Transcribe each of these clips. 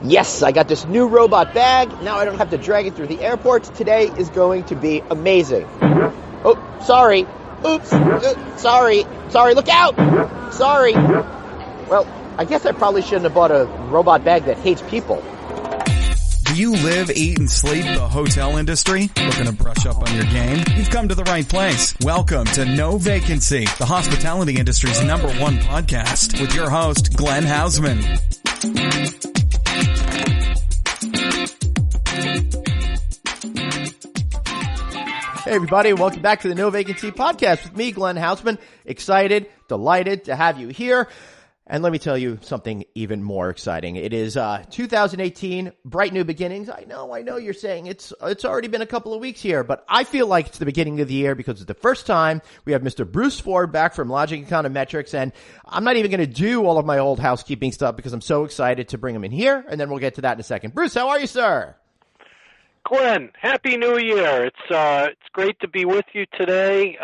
Yes, I got this new robot bag. Now I don't have to drag it through the airport. Today is going to be amazing. Oh, sorry. Oops. Sorry. Look out. Sorry. Well, I guess I probably shouldn't have bought a robot bag that hates people. Do you live, eat, and sleep the hotel industry? Looking to brush up on your game? You've come to the right place. Welcome to No Vacancy, the hospitality industry's #1 podcast with your host, Glenn Hausman. Hey everybody, welcome back to the No Vacancy podcast with me, Glenn Hausman. Excited, delighted to have you here. And let me tell you something even more exciting. It is 2018, bright new beginnings. I know you're saying it's already been a couple of weeks here, but I feel like it's the beginning of the year because it's the first time we have Mr. Bruce Ford back from Lodging Econometrics, and I'm not even going to do all of my old housekeeping stuff because I'm so excited to bring him in here, and then we'll get to that in a second. Bruce, how are you, sir? Glenn, Happy New Year. It's great to be with you today.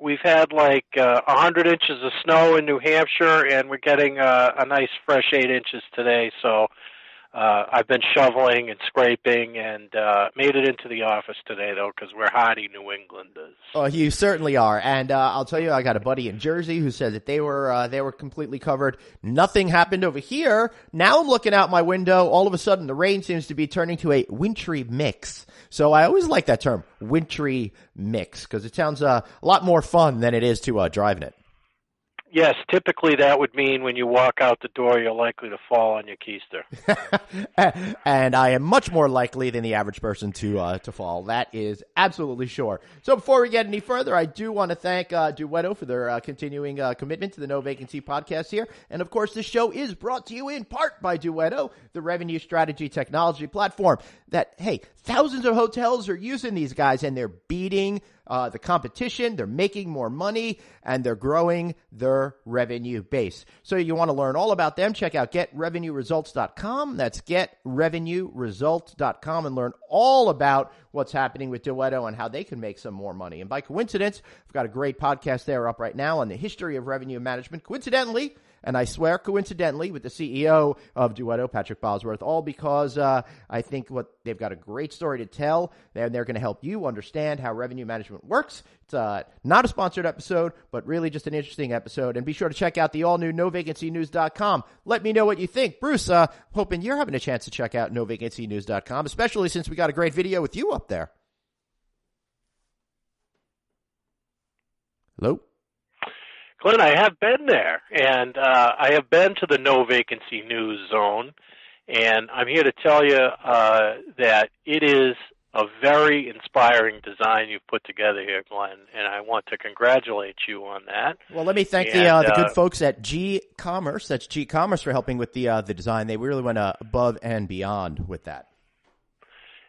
We've had like 100 inches of snow in New Hampshire, and we're getting a nice fresh 8 inches today. So I've been shoveling and scraping and made it into the office today, though, because we're hardy New Englanders. Oh, you certainly are. And I'll tell you, I got a buddy in Jersey who said that they were completely covered. Nothing happened over here. Now I'm looking out my window. All of a sudden, the rain seems to be turning to a wintry mix. So I always like that term, wintry mix, because it sounds a lot more fun than it is to drive in it. Yes, typically that would mean when you walk out the door, you're likely to fall on your keister. And I am much more likely than the average person to fall. That is absolutely sure. So before we get any further, I do want to thank Duetto for their continuing commitment to the No Vacancy podcast here. And of course, this show is brought to you in part by Duetto, the revenue strategy technology platform that, hey, thousands of hotels are using these guys, and they're beating the competition, they're making more money, and they're growing their revenue base. So you want to learn all about them, check out getrevenueresults.com. That's getrevenueresults.com, and learn all about what's happening with Duetto and how they can make some more money. And by coincidence, I've got a great podcast there up right now on the history of revenue management. Coincidentally, and I swear coincidentally, with the CEO of Duetto, Patrick Bosworth, all because I think they've got a great story to tell, and they're going to help you understand how revenue management works. It's not a sponsored episode, but really just an interesting episode. And be sure to check out the all-new NoVacancyNews.com. Let me know what you think. Bruce, hoping you're having a chance to check out NoVacancyNews.com, especially since we got a great video with you up there. Hello? Glenn, I have been there, and I have been to the No Vacancy News Zone, and I'm here to tell you that it is a very inspiring design you've put together here, Glenn, and I want to congratulate you on that. Well, let me thank the good folks at G-Commerce. That's G-Commerce for helping with the design. They really went above and beyond with that.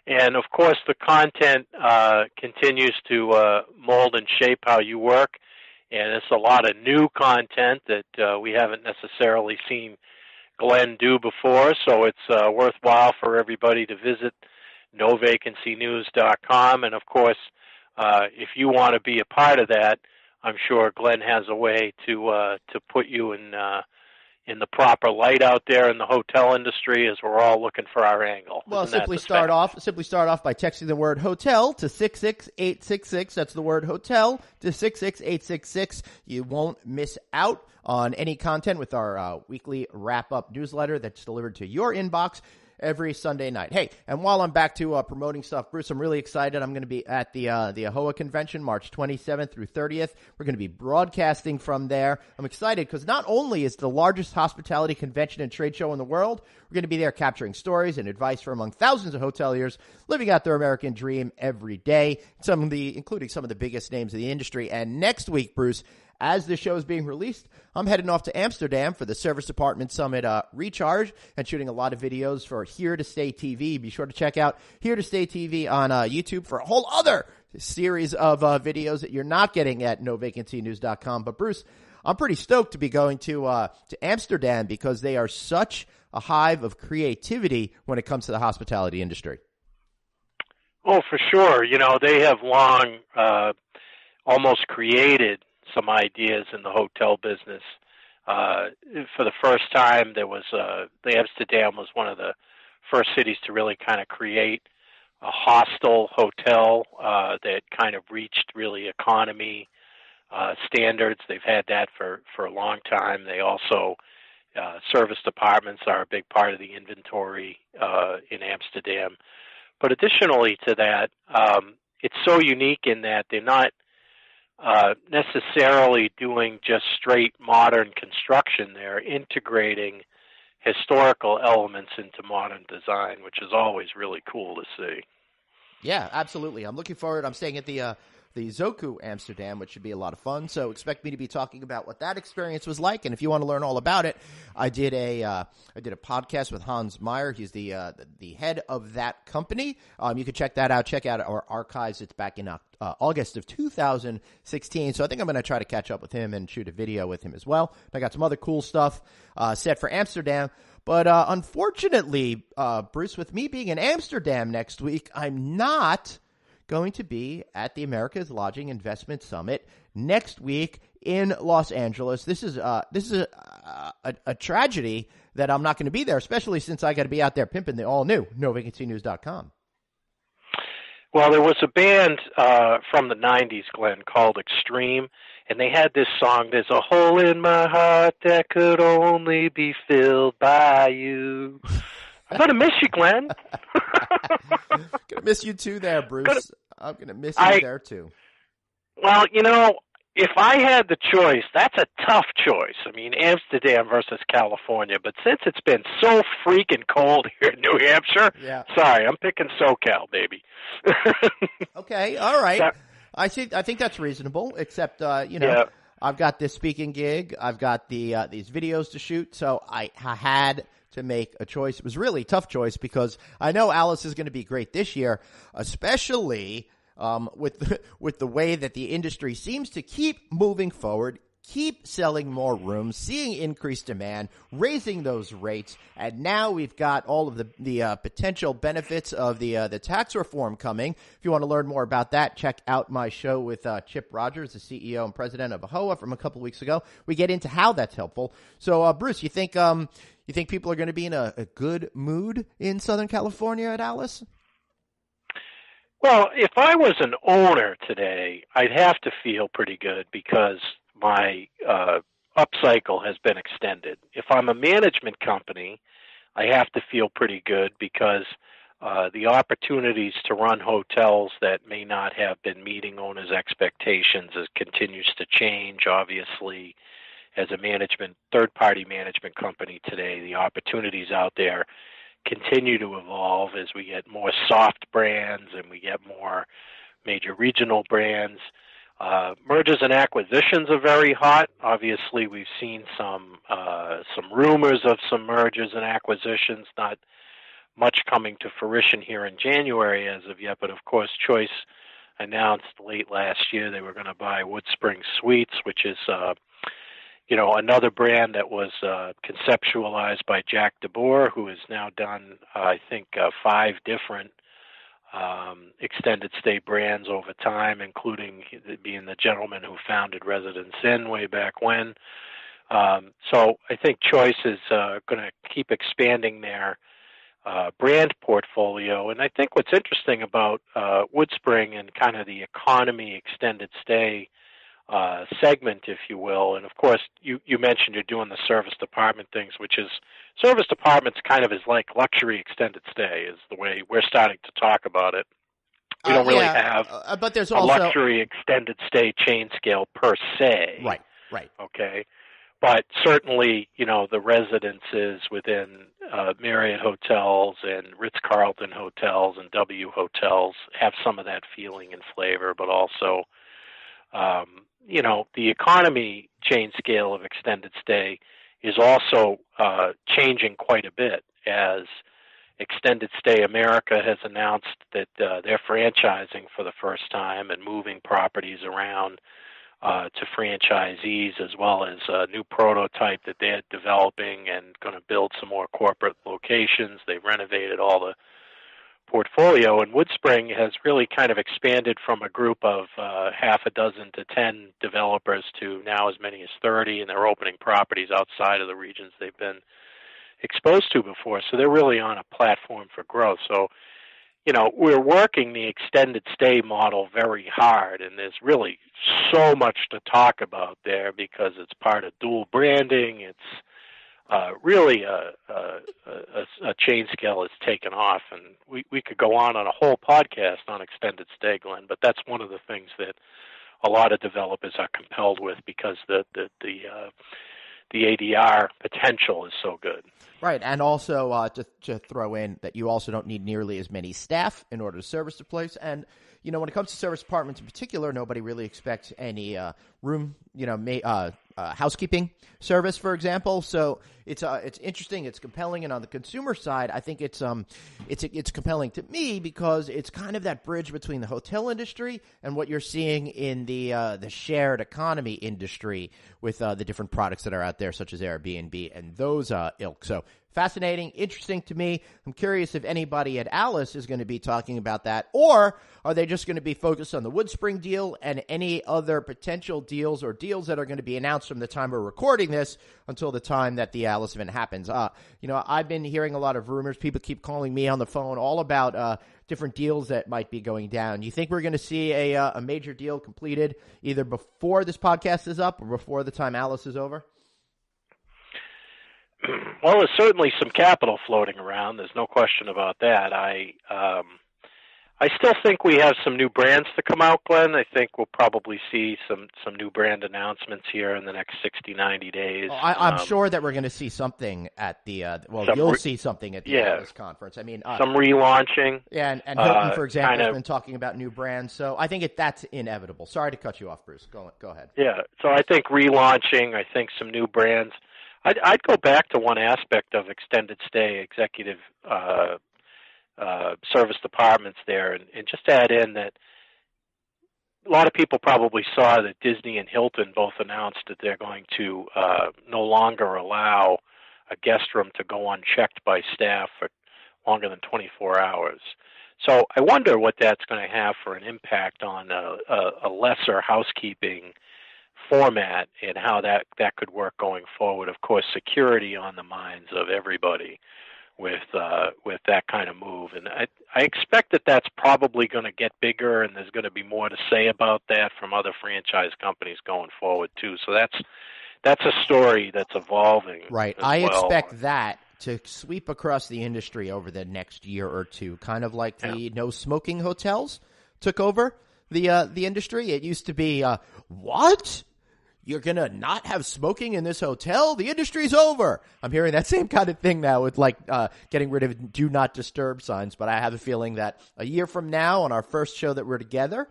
And, of course, the content continues to mold and shape how you work. And it's a lot of new content that we haven't necessarily seen Glenn do before, so it's worthwhile for everybody to visit NoVacancyNews.com. And, of course, if you want to be a part of that, I'm sure Glenn has a way to put you in the proper light out there in the hotel industry, as we're all looking for our angle. Well, simply start off by texting the word hotel to 66866. That's the word hotel to 66866. You won't miss out on any content with our weekly wrap-up newsletter that's delivered to your inbox every Sunday night. Hey, and while I'm back to promoting stuff, Bruce, I'm really excited. I'm going to be at the AHOA convention, March 27th through 30th. We're going to be broadcasting from there. I'm excited because not only is the largest hospitality convention and trade show in the world, we're going to be there capturing stories and advice from among thousands of hoteliers living out their American dream every day, including some of the biggest names in the industry. And next week, Bruce, as this show is being released, I'm heading off to Amsterdam for the Service Department Summit Recharge and shooting a lot of videos for Here to Stay TV. Be sure to check out Here to Stay TV on YouTube for a whole other series of videos that you're not getting at NoVacancyNews.com. But Bruce, I'm pretty stoked to be going to Amsterdam because they are such a hive of creativity when it comes to the hospitality industry. Oh, for sure. You know, they have long almost created some ideas in the hotel business. For the first time, there was the Amsterdam was one of the first cities to really kind of create a hostel hotel that kind of reached really economy standards. They've had that for a long time. They also service departments are a big part of the inventory in Amsterdam. But additionally to that, it's so unique in that they're not necessarily doing just straight modern construction. They're integrating historical elements into modern design, which is always really cool to see. Yeah, absolutely. I'm looking forward. I'm staying at the Zoku Amsterdam, which should be a lot of fun. So expect me to be talking about what that experience was like. And if you want to learn all about it, I did a podcast with Hans Meyer. He's the head of that company. You can check that out. Check out our archives. It's back in August of 2016. So I think I'm going to try to catch up with him and shoot a video with him as well. I got some other cool stuff set for Amsterdam. But unfortunately, Bruce, with me being in Amsterdam next week, I'm not going to be at the America's Lodging Investment Summit next week in Los Angeles. This is a tragedy that I'm not going to be there, especially since I got to be out there pimping the all-new NoVacancyNews.com. Well, there was a band from the 90s, Glenn, called Extreme, and they had this song, "There's a hole in my heart that could only be filled by you." I'm going to miss you, Glenn. Going to miss you too there, Bruce. I'm going to miss you there too. Well, if I had the choice, that's a tough choice. I mean, Amsterdam versus California. But since it's been so freaking cold here in New Hampshire, sorry, I'm picking SoCal, baby. Okay, all right. I think that's reasonable, except, I've got this speaking gig. I've got these videos to shoot, so I had to make a choice. It was really a tough choice because I know ALIS is going to be great this year, especially with the way that the industry seems to keep moving forward, keep selling more rooms, seeing increased demand, raising those rates, and now we've got all of the potential benefits of the tax reform coming. If you want to learn more about that, check out my show with Chip Rogers, the CEO and president of AHOA, from a couple of weeks ago. We get into how that's helpful. So, Bruce, you think people are going to be in a good mood in Southern California at ALIS? Well, if I was an owner today, I'd have to feel pretty good because my upcycle has been extended. If I'm a management company, I have to feel pretty good because the opportunities to run hotels that may not have been meeting owners' expectations continues to change. Obviously, as a third-party management company today, the opportunities out there continue to evolve as we get more soft brands and we get more major regional brands. Mergers and acquisitions are very hot. Obviously, we've seen some rumors of some mergers and acquisitions, not much coming to fruition here in January as of yet, but of course, Choice announced late last year they were going to buy Woodspring Suites, which is another brand that was conceptualized by Jack DeBoer, who has now done, I think, 5 different extended stay brands over time, including being the gentleman who founded Residence Inn way back when. So I think Choice is going to keep expanding their brand portfolio. And I think what's interesting about Woodspring and kind of the economy extended stay segment, if you will, and of course you mentioned you're doing the service department things, which is service departments kind of is like luxury extended stay is the way we're starting to talk about it. We don't really have but there's a also luxury extended stay chain scale per se. Right. Okay. But certainly, the residences within Marriott hotels and Ritz-Carlton hotels and W hotels have some of that feeling and flavor, but also the economy chain scale of extended stay is also changing quite a bit as Extended Stay America has announced that they're franchising for the first time and moving properties around to franchisees, as well as a new prototype that they're developing and going to build some more corporate locations. They've renovated all the portfolio, and Woodspring has really kind of expanded from a group of half a dozen to 10 developers to now as many as 30, and they're opening properties outside of the regions they've been exposed to before. So they're really on a platform for growth. So, we're working the extended stay model very hard, and there's really so much to talk about there because it's part of dual branding. It's really a chain scale has taken off, and we could go on a whole podcast on extended stay, Glenn, but that's one of the things that a lot of developers are compelled with because the ADR potential is so good. Right, and also to throw in that you also don't need nearly as many staff in order to service the place. And, when it comes to service apartments in particular, nobody really expects any room, housekeeping service, for example. So it's interesting, it's compelling, and on the consumer side, I think it's compelling to me because it's kind of that bridge between the hotel industry and what you're seeing in the shared economy industry with the different products that are out there, such as Airbnb and those ilk. So fascinating, interesting to me. I'm curious if anybody at ALIS is going to be talking about that, or are they just going to be focused on the Woodspring deal and any other potential deals or deals that are going to be announced from the time we're recording this until the time that the ALIS event happens? I've been hearing a lot of rumors. People keep calling me on the phone all about different deals that might be going down. You think we're going to see a major deal completed either before this podcast is up or before the time ALIS is over? Well, there's certainly some capital floating around. There's no question about that. I still think we have some new brands to come out, Glenn. I think we'll probably see some new brand announcements here in the next 60, 90 days. I'm sure that we're going to see something at the you'll see something at the ALIS conference. I mean, some relaunching. Yeah, and Hilton, for example, has been talking about new brands. So I think that's inevitable. Sorry to cut you off, Bruce. Go ahead. Yeah, so I think relaunching. I think some new brands. I'd go back to one aspect of extended stay executive service departments there and just add in that a lot of people probably saw that Disney and Hilton both announced that they're going to no longer allow a guest room to go unchecked by staff for longer than 24 hours. So I wonder what that's going to have for an impact on a lesser housekeeping format and how that could work going forward. Of course, security on the minds of everybody with that kind of move, and I expect that that's probably going to get bigger, and there's going to be more to say about that from other franchise companies going forward too. So that's a story that's evolving. Right, I expect that to sweep across the industry over the next year or two, kind of like the no smoking hotels took over the industry. It used to be what? You're going to not have smoking in this hotel? The industry's over. I'm hearing that same kind of thing now with getting rid of do not disturb signs. But I have a feeling that a year from now on our first show that we're together,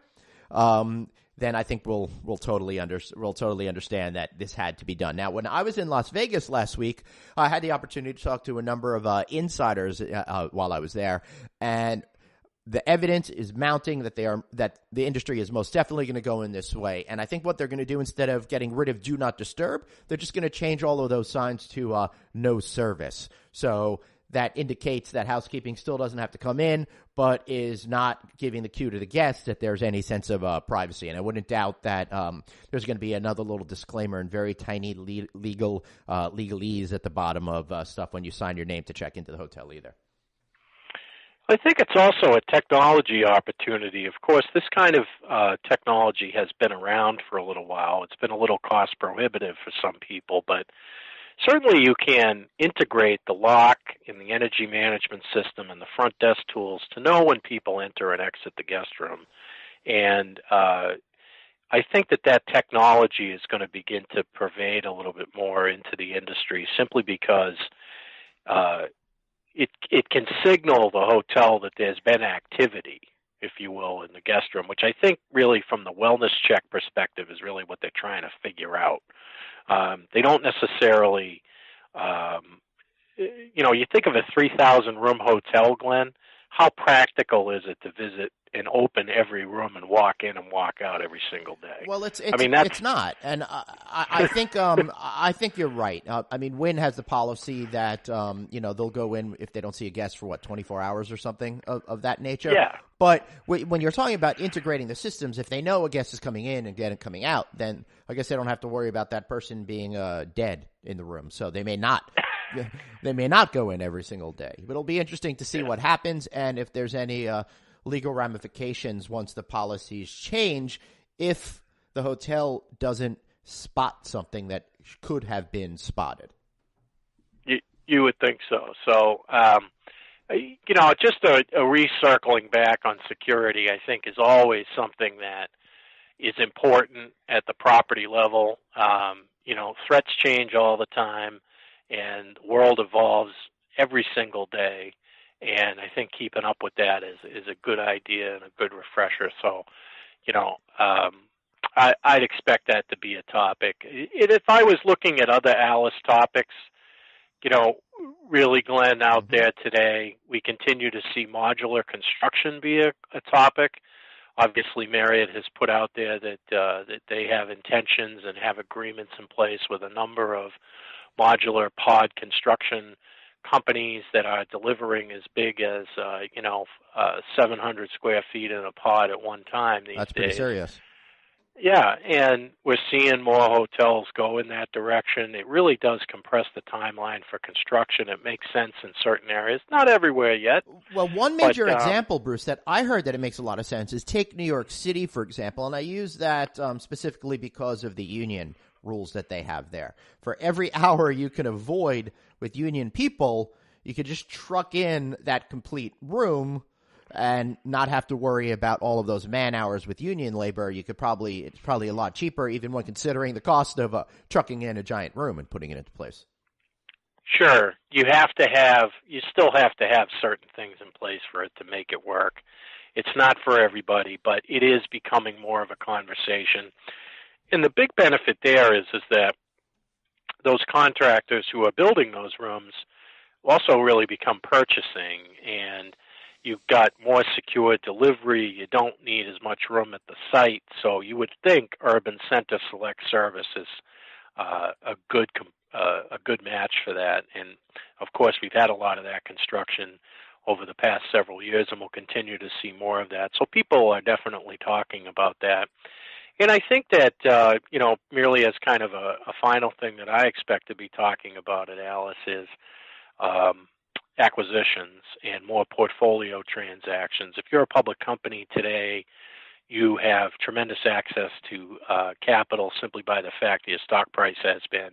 then I think we'll totally understand that this had to be done. Now, when I was in Las Vegas last week, I had the opportunity to talk to a number of insiders while I was there, and the evidence is mounting that the industry is most definitely going to go in this way. And I think what they're going to do, instead of getting rid of do not disturb, they're just going to change all of those signs to no service. So that indicates that housekeeping still doesn't have to come in, but is not giving the cue to the guests that there's any sense of privacy. And I wouldn't doubt that there's going to be another little disclaimer in very tiny legalese at the bottom of stuff when you sign your name to check into the hotel either. I think it's also a technology opportunity. Of course, this kind of technology has been around for a little while. It's been a little cost prohibitive for some people, but certainly you can integrate the lock in the energy management system and the front desk tools to know when people enter and exit the guest room. And I think that technology is going to begin to pervade a little bit more into the industry simply because it can signal the hotel that there's been activity, if you will, in the guest room, which I think really from the wellness check perspective is really what they're trying to figure out. They don't necessarily, you think of a 3,000 room hotel, Glenn, how practical is it to visit and open every room and walk in and walk out every single day? Well, it's not, and I think you're right. I mean, Wynn has the policy that they'll go in if they don't see a guest for 24 hours or something of that nature. Yeah. But when you're talking about integrating the systems, if they know a guest is coming in and coming out, then I guess they don't have to worry about that person being dead in the room. So they may not they may not go in every single day. But it'll be interesting to see what happens and if there's any legal ramifications once the policies change if the hotel doesn't spot something that could have been spotted. You would think so. So, just a recircling back on security, I think, is always something that is important at the property level. Threats change all the time, and the world evolves every single day. And I think keeping up with that is a good idea and a good refresher. So, I'd expect that to be a topic. If I was looking at other ALIS topics, really, Glenn, out there today, we continue to see modular construction be a topic. Obviously, Marriott has put out there that they have intentions and have agreements in place with a number of modular pod construction companies that are delivering as big as 700 square feet in a pod at one time these days. That's pretty serious. Yeah, and we're seeing more hotels go in that direction. It really does compress the timeline for construction. It makes sense in certain areas, not everywhere yet. Well, one major example, Bruce, that I heard that it makes a lot of sense is take New York City, for example, and I use that specifically because of the union rules that they have there. For every hour you can avoid with union people, you could just truck in that complete room and not have to worry about all of those man hours with union labor. It's probably a lot cheaper, even when considering the cost of trucking in a giant room and putting it into place. Sure. You still have to have certain things in place for it to make it work. It's not for everybody, but it is becoming more of a conversation. And the big benefit there is that those contractors who are building those rooms also really become purchasing, and you've got more secure delivery. You don't need as much room at the site. So you would think Urban Center Select Service is a good match for that. And, of course, we've had a lot of that construction over the past several years, and we'll continue to see more of that. So people are definitely talking about that. And I think that, merely as kind of a final thing that I expect to be talking about at ALIS is acquisitions and more portfolio transactions. If you're a public company today, you have tremendous access to capital simply by the fact that your stock price has been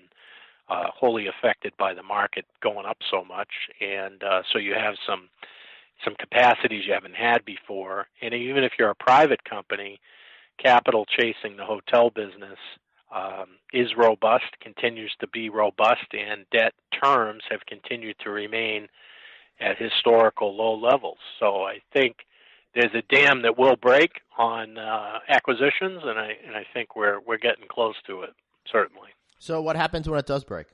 wholly affected by the market going up so much, and so you have some capacities you haven't had before. And even if you're a private company, capital chasing the hotel business is robust, continues to be robust, and debt terms have continued to remain at historical low levels. So I think there's a dam that will break on acquisitions, and I think we're getting close to it, certainly. So what happens when it does break?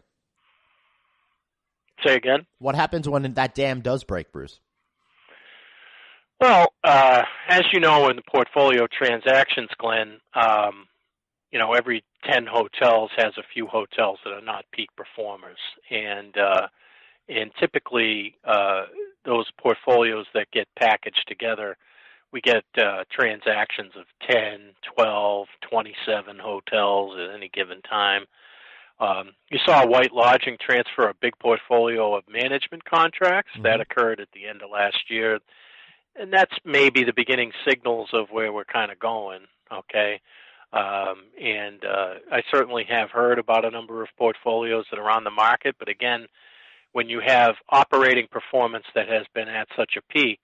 Say again? What happens when that dam does break, Bruce? Well, as you know, in the portfolio transactions, Glenn, every 10 hotels has a few hotels that are not peak performers. And typically, those portfolios that get packaged together, we get transactions of 10, 12, 27 hotels at any given time. You saw White Lodging transfer a big portfolio of management contracts. Mm-hmm. That occurred at the end of last year. And that's maybe the beginning signals of where we're kind of going, okay? And I certainly have heard about a number of portfolios that are on the market, but again, when you have operating performance that has been at such a peak,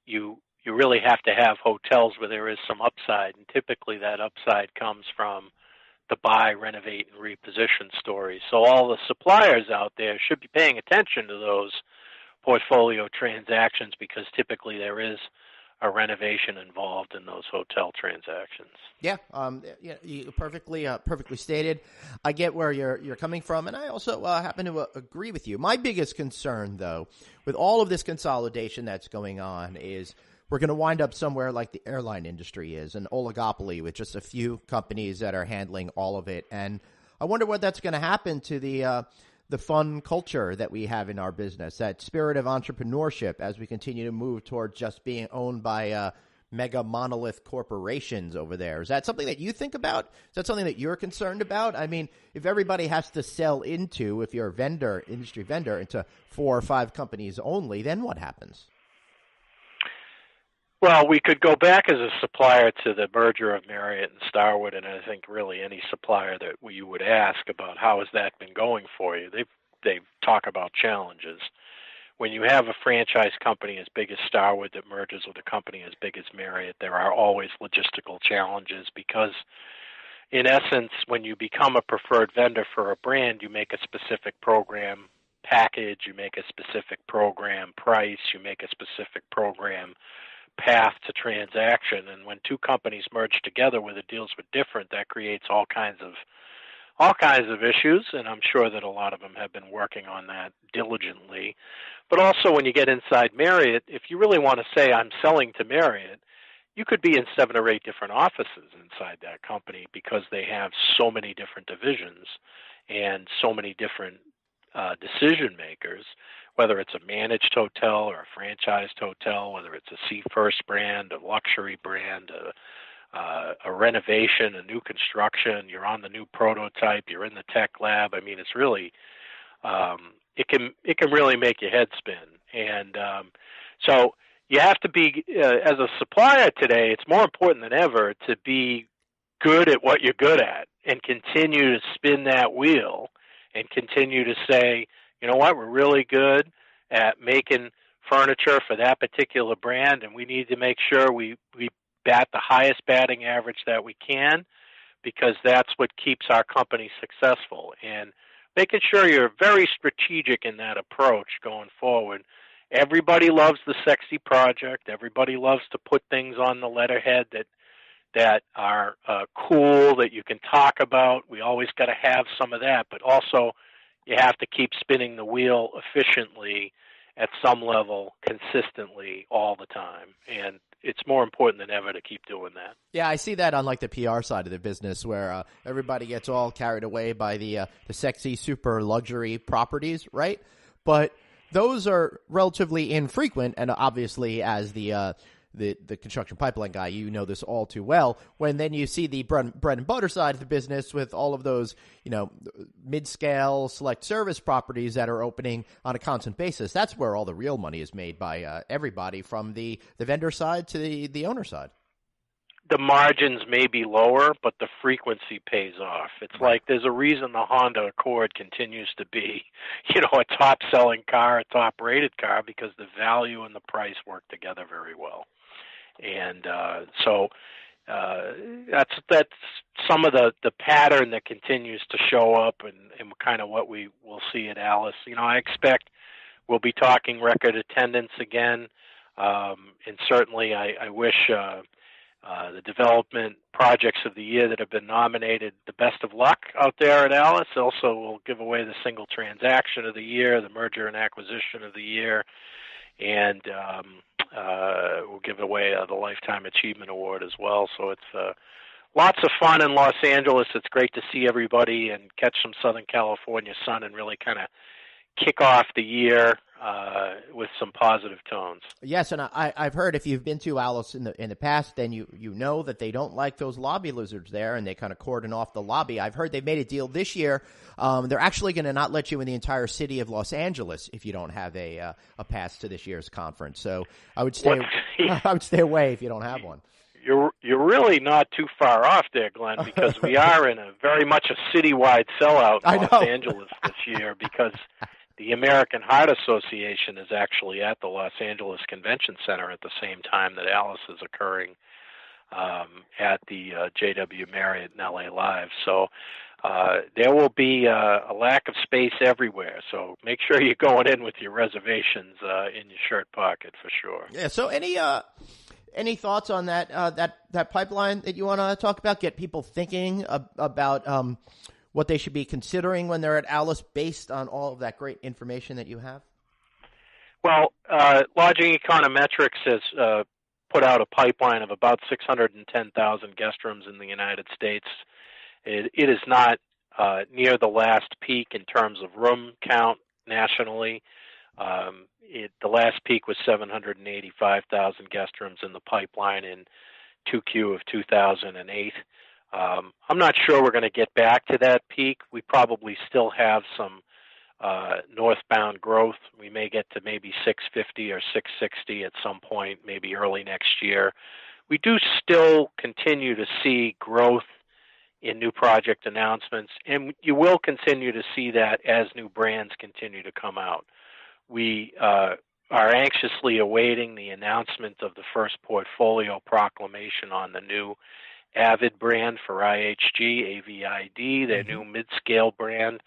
you really have to have hotels where there is some upside, and typically that upside comes from the buy, renovate, and reposition story. So all the suppliers out there should be paying attention to those portfolio transactions because typically there is a renovation involved in those hotel transactions. Yeah, you perfectly stated. I get where you're coming from, and I also happen to agree with you. My biggest concern, though, with all of this consolidation that's going on is we're going to wind up somewhere like the airline industry is, an oligopoly with just a few companies that are handling all of it. And I wonder what that's going to happen to the fun culture that we have in our business, that spirit of entrepreneurship as we continue to move towards just being owned by mega monolith corporations over there. Is that something that you think about? Is that something that you're concerned about? I mean, if everybody has to sell into, if you're a vendor, industry vendor, into 4 or 5 companies only, then what happens? Well, we could go back as a supplier to the merger of Marriott and Starwood, and I think really any supplier that you would ask about how has that been going for you, they talk about challenges. When you have a franchise company as big as Starwood that merges with a company as big as Marriott, there are always logistical challenges because, in essence, when you become a preferred vendor for a brand, you make a specific program package, you make a specific program price, you make a specific program path to transaction, and when 2 companies merge together where the deals were different, that creates all kinds of issues, and I'm sure that a lot of them have been working on that diligently. But also when you get inside Marriott, if you really want to say I'm selling to Marriott, you could be in 7 or 8 different offices inside that company because they have so many different divisions and so many different decision makers, whether it's a managed hotel or a franchised hotel, whether it's a C-First brand, a luxury brand, a renovation, a new construction, you're on the new prototype, you're in the tech lab. I mean, it's really, it can really make your head spin. And so you have to be, as a supplier today, it's more important than ever to be good at what you're good at and continue to spin that wheel and continue to say, you know what, we're really good at making furniture for that particular brand, and we need to make sure we bat the highest batting average that we can because that's what keeps our company successful. And making sure you're very strategic in that approach going forward. Everybody loves the sexy project. Everybody loves to put things on the letterhead that are cool, that you can talk about. We always got to have some of that, but also you have to keep spinning the wheel efficiently at some level, consistently, all the time. And it's more important than ever to keep doing that. Yeah, I see that on like the PR side of the business where everybody gets all carried away by the sexy, super luxury properties, right? But those are relatively infrequent, and obviously as the construction pipeline guy, you know this all too well. When then you see the bread and butter side of the business with all of those, mid-scale select service properties that are opening on a constant basis, that's where all the real money is made by everybody from the vendor side to the owner side. The margins may be lower, but the frequency pays off. It's like there's a reason the Honda Accord continues to be, a top-selling car, a top-rated car, because the value and the price work together very well. And so that's some of the pattern that continues to show up and kind of what we will see at ALIS. I expect we'll be talking record attendance again, and certainly I wish the development projects of the year that have been nominated the best of luck out there at ALIS. Also, we'll give away the single transaction of the year, the merger and acquisition of the year, and we'll give away the Lifetime Achievement Award as well. So it's lots of fun in Los Angeles. It's great to see everybody and catch some Southern California sun and really kind of kick off the year with some positive tones. Yes, and I've heard if you've been to ALIS in the past, then you know that they don't like those lobby lizards there, and they kind of cordon off the lobby. I've heard they've made a deal this year. They're actually going to not let you in the entire city of Los Angeles if you don't have a pass to this year's conference. So I would stay away if you don't have one. You're really not too far off there, Glenn, because we are in a very much a citywide sellout in Los Angeles this year because the American Heart Association is actually at the Los Angeles Convention Center at the same time that ALIS is occurring at the JW Marriott in LA Live. So there will be a lack of space everywhere. So make sure you're going in with your reservations in your shirt pocket for sure. Yeah. So any thoughts on that pipeline that you want to talk about? Get people thinking about what they should be considering when they're at ALIS based on all of that great information that you have? Well, Lodging Econometrics has put out a pipeline of about 610,000 guest rooms in the United States. It is not near the last peak in terms of room count nationally. The last peak was 785,000 guest rooms in the pipeline in 2Q of 2008. I'm not sure we're going to get back to that peak. We probably still have some northbound growth. We may get to maybe 650 or 660 at some point, maybe early next year. We do still continue to see growth in new project announcements, and you will continue to see that as new brands continue to come out. We are anxiously awaiting the announcement of the first portfolio proclamation on the new Avid brand for IHG, AVID, their new mid-scale brand.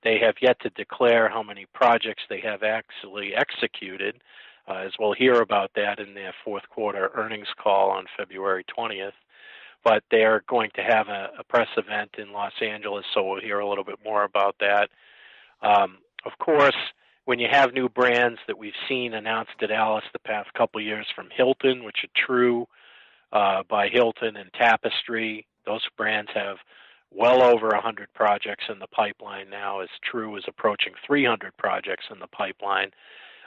They have yet to declare how many projects they have actually executed, as we'll hear about that in their fourth quarter earnings call on February 20th. But they're going to have a press event in Los Angeles, so we'll hear a little bit more about that. Of course, when you have new brands that we've seen announced at ALIS the past couple of years from Hilton, which are True by Hilton and Tapestry, those brands have well over 100 projects in the pipeline now, as True is approaching 300 projects in the pipeline.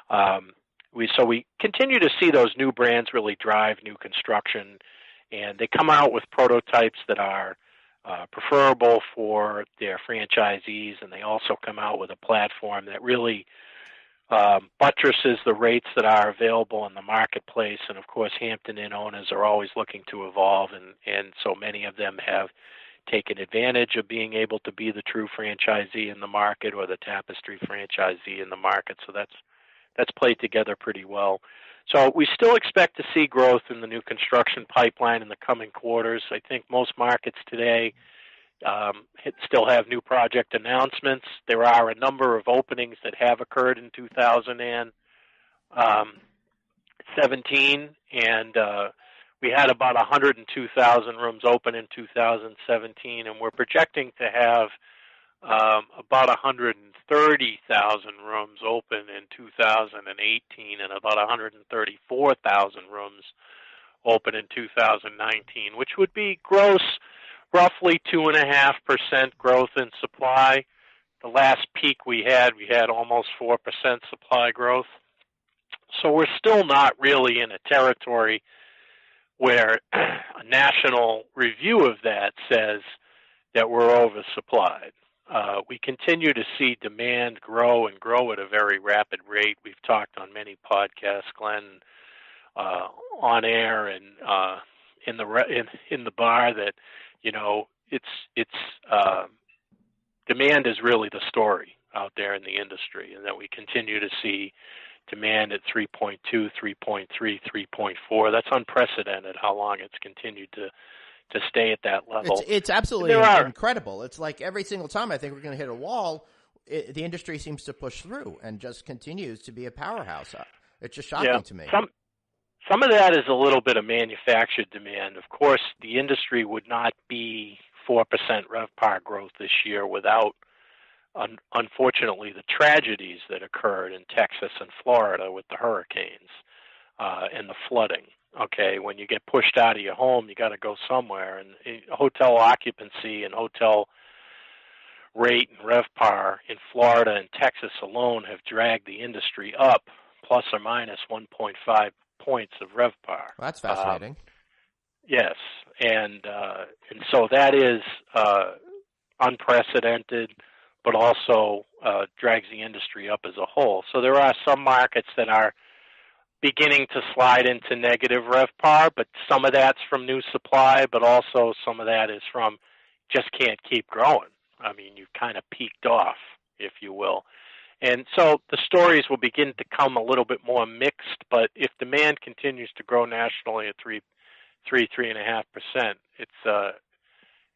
So we continue to see those new brands really drive new construction, and they come out with prototypes that are preferable for their franchisees, and they also come out with a platform that really buttresses the rates that are available in the marketplace. And of course, Hampton Inn owners are always looking to evolve, and so many of them have taken advantage of being able to be the True franchisee in the market or the Tapestry franchisee in the market. So that's played together pretty well. So we still expect to see growth in the new construction pipeline in the coming quarters. I think most markets today still have new project announcements. There are a number of openings that have occurred in 2017, and we had about 102,000 rooms open in 2017, and we're projecting to have about 130,000 rooms open in 2018 and about 134,000 rooms open in 2019, which would be gross roughly 2.5% growth in supply. The last peak we had almost 4% supply growth. So we're still not really in a territory where a national review of that says that we're oversupplied. We continue to see demand grow and grow at a very rapid rate. We've talked on many podcasts, Glenn, on air and in the bar, that it's demand is really the story out there in the industry, and that we continue to see demand at 3.2, 3.3, 3.4. That's unprecedented how long it's continued to stay at that level. It's absolutely incredible. It's like every single time I think we're going to hit a wall, the industry seems to push through and just continues to be a powerhouse. It's just shocking to me. Some of that is a little bit of manufactured demand. Of course, the industry would not be 4% RevPAR growth this year without, unfortunately, the tragedies that occurred in Texas and Florida with the hurricanes and the flooding. Okay, when you get pushed out of your home, you got to go somewhere, and hotel occupancy and hotel rate and RevPAR in Florida and Texas alone have dragged the industry up plus or minus 1.5 points of RevPAR. Well, that's fascinating. Yes, and so that is unprecedented, but also drags the industry up as a whole. So there are some markets that are beginning to slide into negative RevPAR, but some of that's from new supply, but also some of that is from just can't keep growing. I mean, you've kind of peaked off, if you will. And so the stories will begin to come a little bit more mixed, but if demand continues to grow nationally at 3.5%,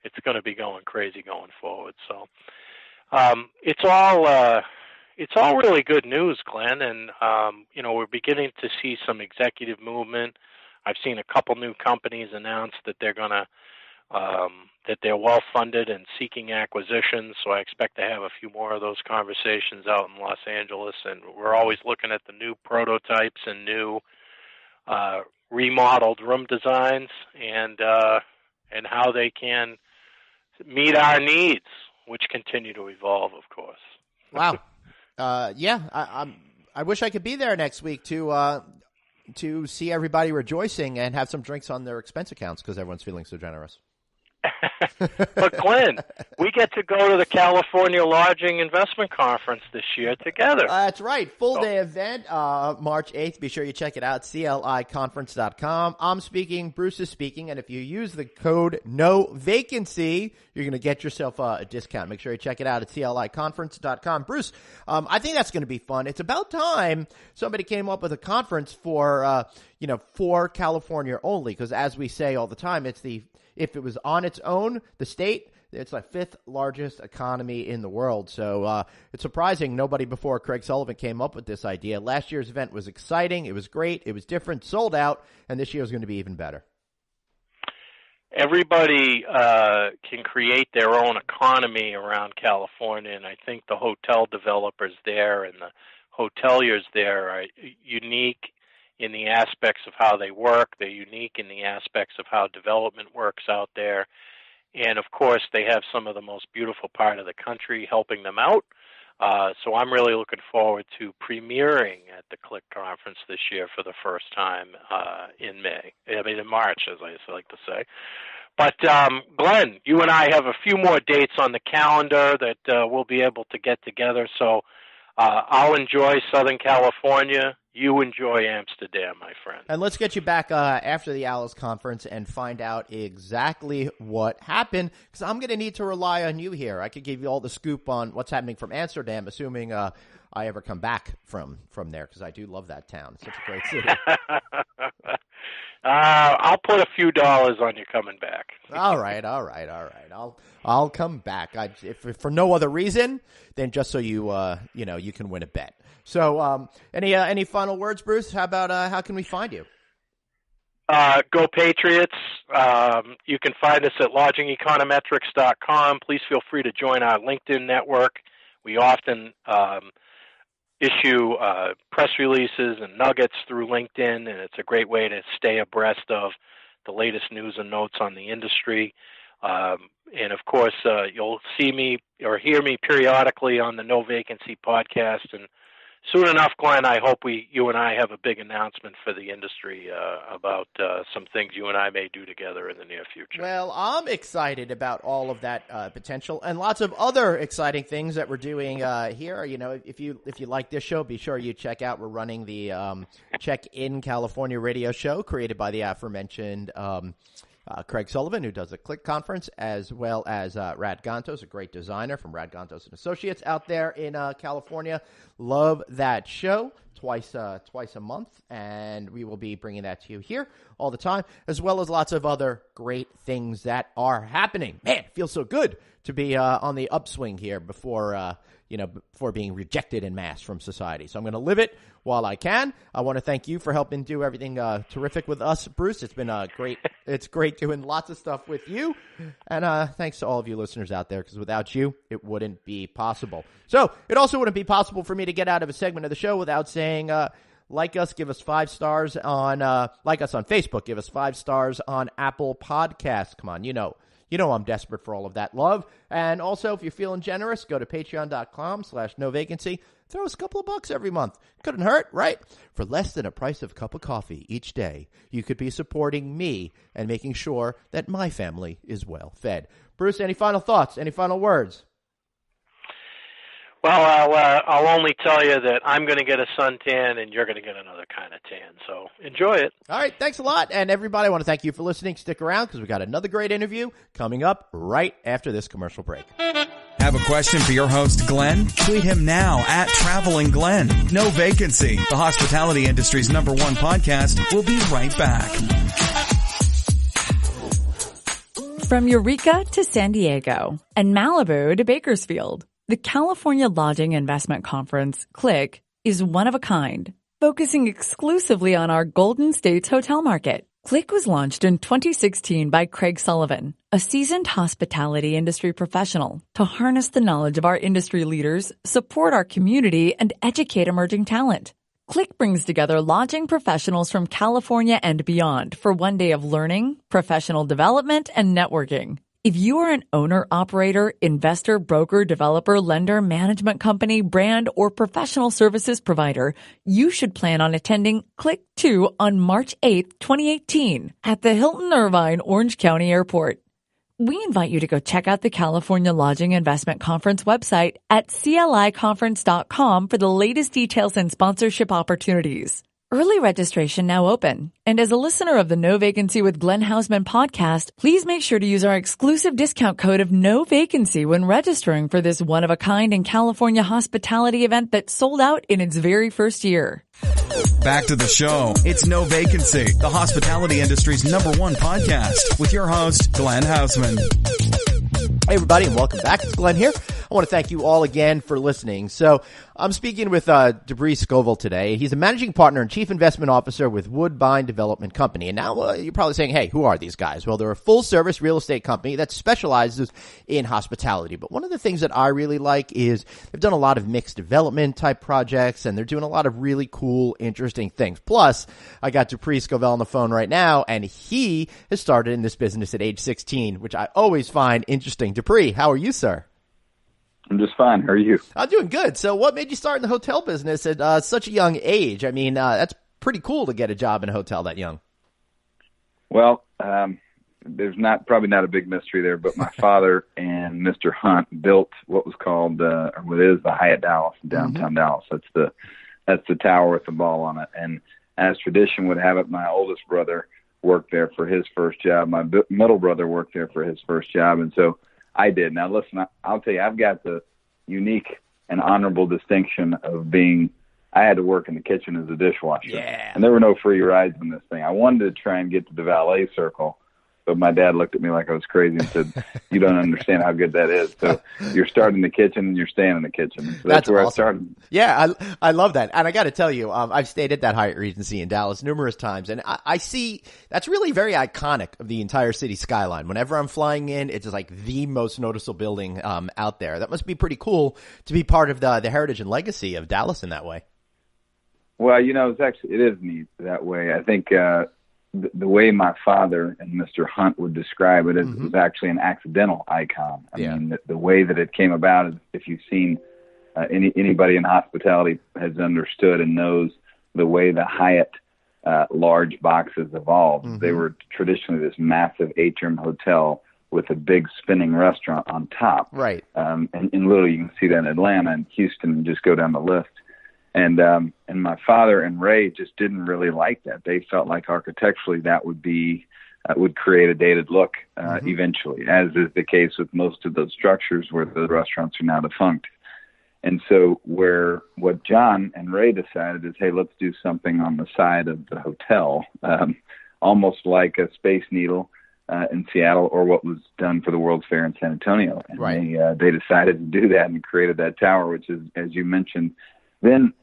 it's going to be going crazy going forward. So it's all really good news, Glenn, and we're beginning to see some executive movement. I've seen a couple new companies announce that they're well funded and seeking acquisitions. So I expect to have a few more of those conversations out in Los Angeles. And we're always looking at the new prototypes and new remodeled room designs and how they can meet our needs, which continue to evolve, of course. Wow. I wish I could be there next week to see everybody rejoicing and have some drinks on their expense accounts because everyone's feeling so generous. But Glenn, we get to go to the California Lodging Investment Conference this year together. That's right. Full day event, March 8th. Be sure you check it out, cliconference.com. I'm speaking, Bruce is speaking, and if you use the code NOVACANCY, you're going to get yourself a discount. Make sure you check it out at cliconference.com. Bruce, I think that's going to be fun. It's about time somebody came up with a conference for California only, because as we say all the time, if it was on its own, the state, it's the 5th largest economy in the world. So it's surprising nobody before Craig Sullivan came up with this idea. Last year's event was exciting. It was great. It was different, sold out, and this year is going to be even better. Everybody can create their own economy around California, and I think the hotel developers there and the hoteliers there are unique in the aspects of how they work. They're unique in the aspects of how development works out there. And, of course, they have some of the most beautiful part of the country helping them out. So I'm really looking forward to premiering at the CLIC conference this year for the first time in March, as I like to say. But, Glenn, you and I have a few more dates on the calendar that we'll be able to get together. So I'll enjoy Southern California. You enjoy Amsterdam, my friend. And let's get you back after the ALIS conference and find out exactly what happened, because I'm going to need to rely on you here. I could give you all the scoop on what's happening from Amsterdam, assuming I ever come back from there, because I do love that town. It's such a great city. I'll put a few dollars on you coming back. All right. I'll come back. If for no other reason than just so you can win a bet. So, any final words, Bruce? How about how can we find you? Go Patriots. You can find us at lodgingeconometrics.com. Please feel free to join our LinkedIn network. We often issue press releases and nuggets through LinkedIn, and it's a great way to stay abreast of the latest news and notes on the industry. And, of course, you'll see me or hear me periodically on the No Vacancy podcast. And soon enough, Glenn, I hope you and I have a big announcement for the industry about some things you and I may do together in the near future. Well, I'm excited about all of that potential and lots of other exciting things that we're doing here. You know, if you like this show, be sure you check out. We're running the Check In California radio show created by the aforementioned Craig Sullivan, who does a CLIC conference, as well as Rad Gantos, a great designer from Rad Gantos and Associates out there in California. Love that show twice a month, and we will be bringing that to you here all the time, as well as lots of other great things that are happening. Man, it feels so good to be on the upswing here before being rejected en masse from society. So I'm going to live it while I can. I want to thank you for helping do everything terrific with us, Bruce. It's been great. It's great doing lots of stuff with you. And thanks to all of you listeners out there, because without you, it wouldn't be possible. So it also wouldn't be possible for me to get out of a segment of the show without saying, like us, give us 5 stars on, like us on Facebook, give us 5 stars on Apple Podcasts. Come on, you know I'm desperate for all of that love. And also, if you're feeling generous, go to patreon.com/novacancy. Throw us a couple of bucks every month. Couldn't hurt, right? For less than a price of a cup of coffee each day, you could be supporting me and making sure that my family is well fed. Bruce, any final thoughts? Any final words? Well, I'll only tell you that I'm going to get a suntan and you're going to get another kind of tan. So enjoy it. All right. Thanks a lot. And everybody, I want to thank you for listening. Stick around because we got another great interview coming up right after this commercial break. Have a question for your host, Glenn? Tweet him now at Traveling Glenn. No Vacancy, the hospitality industry's #1 podcast. We'll be right back. From Eureka to San Diego and Malibu to Bakersfield, the California Lodging Investment Conference, CLIC, is one of a kind, focusing exclusively on our Golden States hotel market. CLIC was launched in 2016 by Craig Sullivan, a seasoned hospitality industry professional, to harness the knowledge of our industry leaders, support our community, and educate emerging talent. CLIC brings together lodging professionals from California and beyond for one day of learning, professional development, and networking. If you are an owner, operator, investor, broker, developer, lender, management company, brand, or professional services provider, you should plan on attending Click 2 on March 8th, 2018 at the Hilton Irvine Orange County Airport. We invite you to go check out the California Lodging Investment Conference website at cliconference.com for the latest details and sponsorship opportunities. Early registration now open. And as a listener of the No Vacancy with Glenn Hausman podcast, please make sure to use our exclusive discount code of No Vacancy when registering for this one-of-a-kind in California hospitality event that sold out in its very first year. Back to the show. It's No Vacancy, the hospitality industry's ¡1 podcast with your host, Glenn Hausman. Hey everybody, and welcome back. It's Glenn here. I want to thank you all again for listening. So I'm speaking with Dupree Scovell today. He's a managing partner and chief investment officer with Woodbine Development Company. And now you're probably saying, hey, who are these guys? Well, they're a full-service real estate company that specializes in hospitality. But one of the things that I really like is they've done a lot of mixed development type projects, and they're doing a lot of really cool, interesting things. Plus, I got Dupree Scovell on the phone right now, and he has started in this business at age 16, which I always find interesting. Dupree, how are you, sir? I'm just fine. How are you? I'm doing good. So what made you start in the hotel business at such a young age? I mean, that's pretty cool to get a job in a hotel that young. Well, there's probably not a big mystery there, but my father and Mr. Hunt built what was called, or what is the Hyatt Dallas in downtown Dallas. That's the tower with the ball on it. And as tradition would have it, my oldest brother worked there for his first job. My middle brother worked there for his first job. And so I did. Now, listen, I'll tell you, I've got the unique and honorable distinction of I had to work in the kitchen as a dishwasher. Yeah. And there were no free rides in this thing. I wanted to try and get to the valet circle, but my dad looked at me like I was crazy and said, you don't understand how good that is. So you're starting in the kitchen and you're staying in the kitchen. So that's where awesome. I started. Yeah, I love that. And I got to tell you, I've stayed at that Hyatt Regency in Dallas numerous times, and I see that's really very iconic of the entire city skyline. Whenever I'm flying in, it's just like the most noticeable building out there. That must be pretty cool to be part of the heritage and legacy of Dallas in that way. Well, it is neat that way. I think the way my father and Mr. Hunt would describe it, it was actually an accidental icon. I mean, the way that it came about is, if you've seen anybody in hospitality has understood and knows the way the Hyatt large boxes evolved. They were traditionally this massive atrium hotel with a big spinning restaurant on top. Right. And literally you can see that in Atlanta and Houston and just go down the list. And my father and Ray just didn't really like that. They felt like architecturally that would create a dated look eventually, as is the case with most of those structures where the restaurants are now defunct. And so what John and Ray decided is, hey, let's do something on the side of the hotel, almost like a Space Needle in Seattle, or what was done for the World's Fair in San Antonio. And right. They decided to do that and created that tower, which is, as you mentioned, then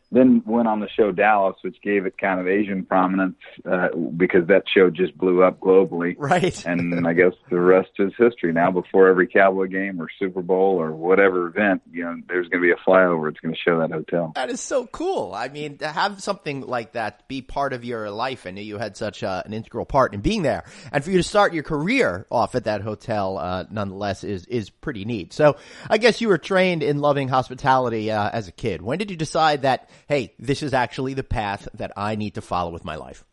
went on the show Dallas, which gave it kind of Asian prominence because that show just blew up globally. Right. And I guess the rest is history. Now, before every Cowboy game or Super Bowl or whatever event, there's going to be a flyover. It's going to show that hotel. That is so cool. I mean, to have something like that be part of your life, I knew you had such an integral part in being there. And for you to start your career off at that hotel, nonetheless, is pretty neat. So I guess you were trained in loving hospitality as a kid. When did you decide that, hey, this is actually the path that I need to follow with my life?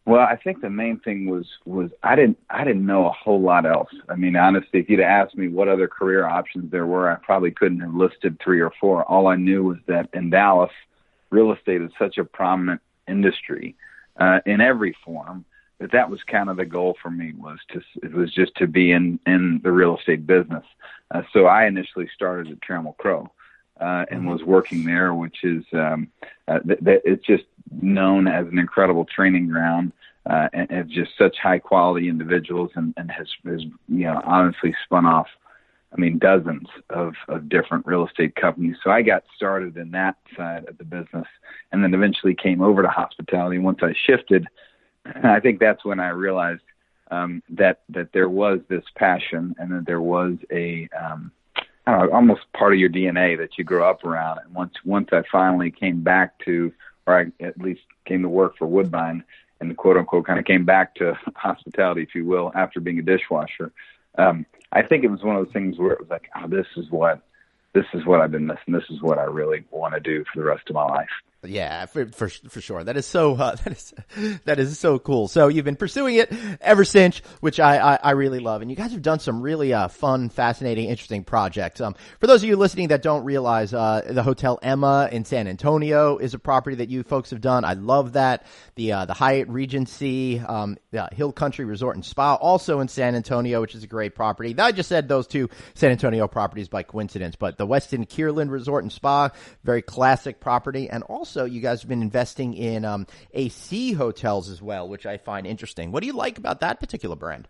Well, I think the main thing was I didn't know a whole lot else. I mean, honestly, if you'd asked me what other career options there were, I probably couldn't have listed 3 or 4. All I knew was that in Dallas, real estate is such a prominent industry in every form that was kind of the goal for me, was just to be in the real estate business. So I initially started at Trammell Crow. And was working there, which is it's just known as an incredible training ground, and it's just such high quality individuals, and has honestly spun off, dozens of different real estate companies. So I got started in that side of the business, and then eventually came over to hospitality. Once I shifted, I think that's when I realized that there was this passion, and that there was almost part of your DNA that you grow up around. And once I finally came back to, or I at least came to work for Woodbine, and quote unquote kind of came back to hospitality, if you will, after being a dishwasher, I think it was one of those things where it was like, oh, this is what I've been missing. This is what I really want to do for the rest of my life. Yeah, for sure. That is so that is so cool. So you've been pursuing it ever since, which I really love. And you guys have done some really fun, fascinating, interesting projects. For those of you listening that don't realize, the Hotel Emma in San Antonio is a property that you folks have done. I love that. The Hyatt Regency, the Hill Country Resort and Spa, also in San Antonio, which is a great property. I just said those two San Antonio properties by coincidence, but the Westin Kierland Resort and Spa, very classic property. And also you guys have been investing in AC hotels as well, which I find interesting. What do you like about that particular brand?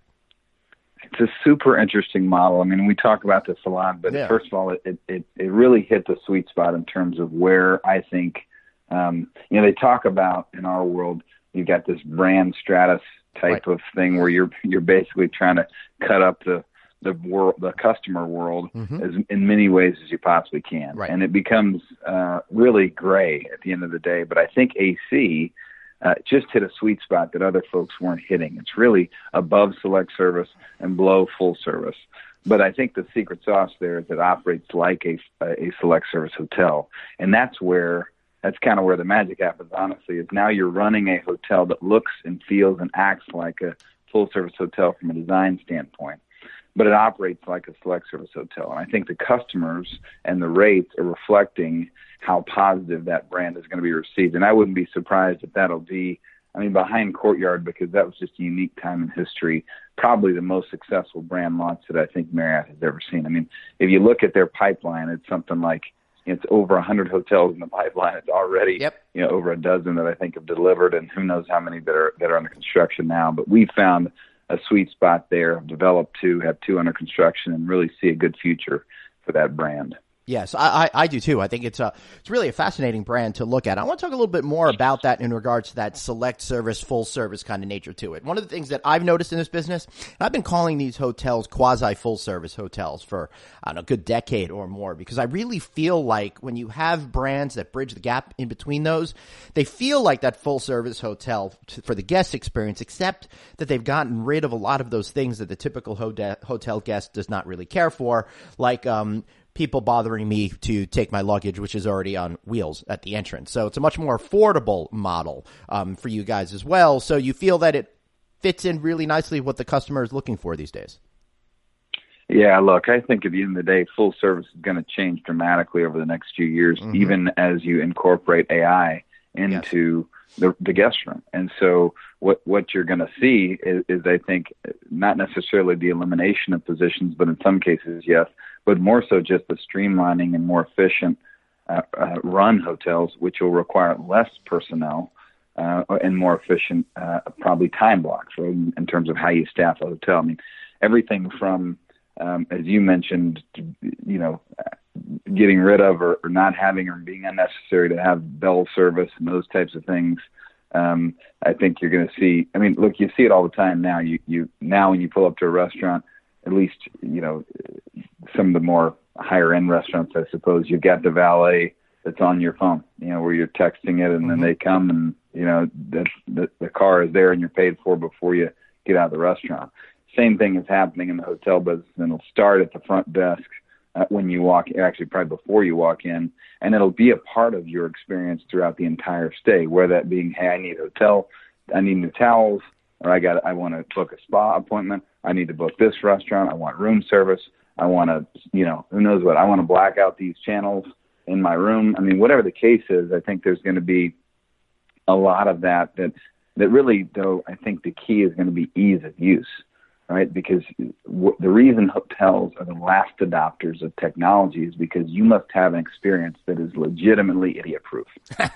It's a super interesting model. I mean, we talk about this a lot, but first of all, it really hit the sweet spot in terms of where I think, they talk about in our world, you got this brand stratus type of thing where you're basically trying to cut up the customer world as in many ways as you possibly can. Right. And it becomes really gray at the end of the day. But I think AC just hit a sweet spot that other folks weren't hitting. It's really above select service and below full service. But I think the secret sauce there is it operates like a select service hotel. And that's kind of where the magic happens, honestly, is now you're running a hotel that looks and feels and acts like a full service hotel from a design standpoint, but it operates like a select service hotel. And I think the customers and the rates are reflecting how positive that brand is going to be received. And I wouldn't be surprised if that'll be, behind Courtyard, because that was just a unique time in history, probably the most successful brand launch that I think Marriott has ever seen. I mean, if you look at their pipeline, it's something like, it's over 100 hotels in the pipeline. It's already, over a dozen that I think have delivered, and who knows how many that are under construction now. But we found a sweet spot there, developed two, have two under construction, and really see a good future for that brand. Yes, I do too. I think it's really a fascinating brand to look at. I want to talk a little bit more about that in regards to that select service, full service kind of nature to it. One of the things that I've noticed in this business, and I've been calling these hotels quasi full service hotels for a good decade or more, because I really feel like when you have brands that bridge the gap in between those, they feel like that full service hotel for the guest experience, except that they've gotten rid of a lot of those things that the typical hotel guest does not really care for, like people bothering me to take my luggage, which is already on wheels at the entrance. So it's a much more affordable model for you guys as well. So you feel that it fits in really nicely what the customer is looking for these days. Yeah, look, I think at the end of the day, full service is going to change dramatically over the next few years, even as you incorporate AI into the guest room. And so what you're going to see is, I think, not necessarily the elimination of positions, but in some cases, yes, but more so just the streamlining and more efficient run hotels, which will require less personnel and more efficient probably time blocks, right, in terms of how you staff a hotel. I mean, everything from, as you mentioned, getting rid of or not having or being unnecessary to have bell service and those types of things. I think you're going to see, look, you see it all the time now. Now when you pull up to a restaurant, at least, some of the more higher end restaurants, I suppose, you've got the valet that's on your phone, where you're texting it and then they come and, the car is there and you're paid for before you get out of the restaurant. Same thing is happening in the hotel business, and it'll start at the front desk when you walk, actually probably before you walk in, and it'll be a part of your experience throughout the entire stay, whether that being, hey, I need a hotel, I need new towels, or I want to book a spa appointment, I need to book this restaurant, I want room service, I want to, who knows what, I want to black out these channels in my room. Whatever the case is, I think there's going to be a lot of that really, though, I think the key is going to be ease of use, right? Because the reason hotels are the last adopters of technology is because you must have an experience that is legitimately idiot-proof.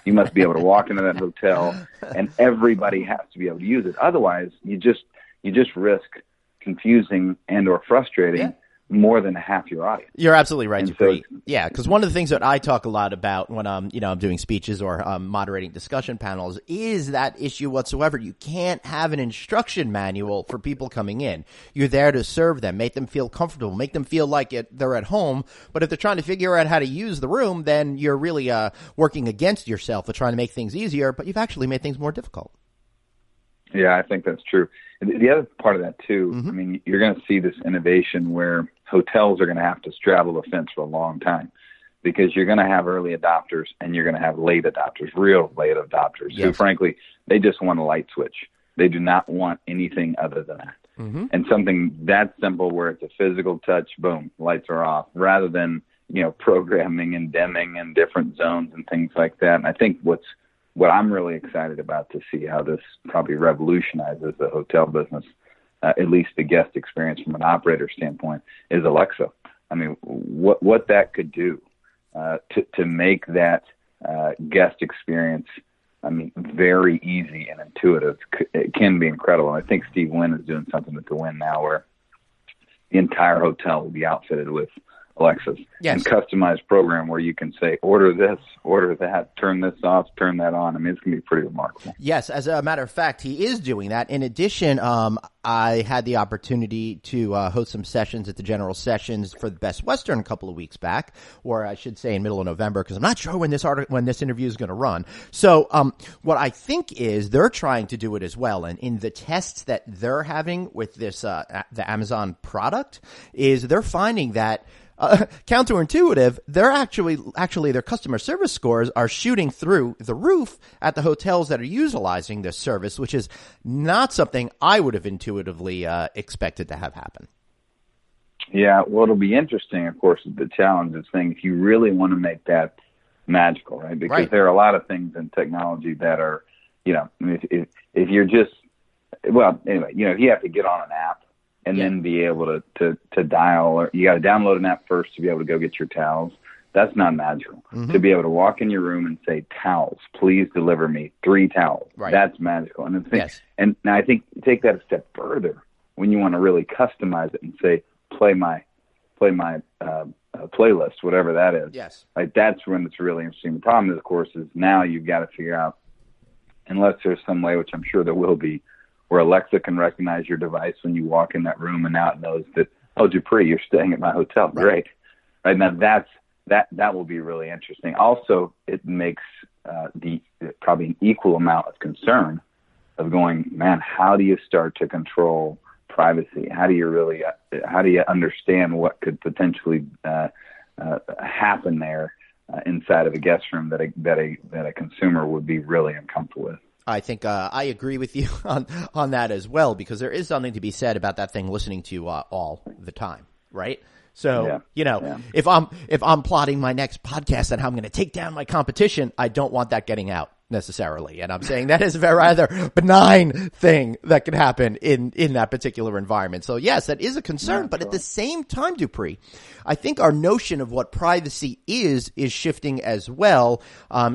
You must be able to walk into that hotel, and everybody has to be able to use it. Otherwise, you just risk confusing and or frustrating more than half your audience. You're absolutely right, Dupree. Yeah, because one of the things that I talk a lot about when I'm doing speeches or moderating discussion panels is that issue whatsoever. You can't have an instruction manual for people coming in. You're there to serve them, make them feel comfortable, make them feel like they're at home. But if they're trying to figure out how to use the room, then you're really working against yourself for trying to make things easier, but you've actually made things more difficult. Yeah, I think that's true. The other part of that too, I mean, you're going to see this innovation where hotels are going to have to straddle the fence for a long time, because you're going to have early adopters and you're going to have late adopters, real late adopters, who frankly, they just want a light switch. They do not want anything other than that. And something that simple where it's a physical touch, boom, lights are off, rather than, programming and dimming and different zones and things like that. And I think what I'm really excited about to see how this probably revolutionizes the hotel business, at least the guest experience from an operator standpoint, is Alexa. I mean, what that could do to make that guest experience, I mean, very easy and intuitive. It can be incredible. I think Steve Wynn is doing something at the Wynn now where the entire hotel will be outfitted with Alexas and customized program where you can say, order this, order that, turn this off, turn that on. I mean, it's going to be pretty remarkable. Yes, as a matter of fact, he is doing that. In addition, I had the opportunity to host some sessions at the General Sessions for the Best Western a couple of weeks back, or I should say in middle of November, because I'm not sure when this interview is going to run. So what I think is they're trying to do it as well. And in the tests that they're having with this the Amazon product, is they're finding that counterintuitive, they're actually their customer service scores are shooting through the roof at the hotels that are utilizing this service, which is not something I would have intuitively expected to have happen. Yeah, well, it'll be interesting, of course, the challenge is saying if you really want to make that magical, right? Because there are a lot of things in technology that are, if you're just, well, anyway, if you have to get on an app and then be able to dial, or you got to download an app first to be able to go get your towels. That's not magical. To be able to walk in your room and say, towels, please deliver me 3 towels. That's magical. And now I think take that a step further when you want to really customize it and say, play my playlist, whatever that is. Like that's when it's really interesting. The problem is, of course, is now you've got to figure out, unless there's some way, which I'm sure there will be, where Alexa can recognize your device when you walk in that room and now it knows that, oh, Dupree, you're staying at my hotel. Great. Right now that will be really interesting. Also, it makes probably an equal amount of concern of going, man, how do you start to control privacy? How do you understand what could potentially happen there inside of a guest room that a consumer would be really uncomfortable with? I think I agree with you on that as well, because there is something to be said about that thing listening to you all the time, right? So, if I'm plotting my next podcast and how I'm going to take down my competition, I don't want that getting out necessarily. And I'm saying that is a very rather benign thing that can happen in that particular environment. So yes, that is a concern. But at the same time, Dupree, I think our notion of what privacy is shifting as well,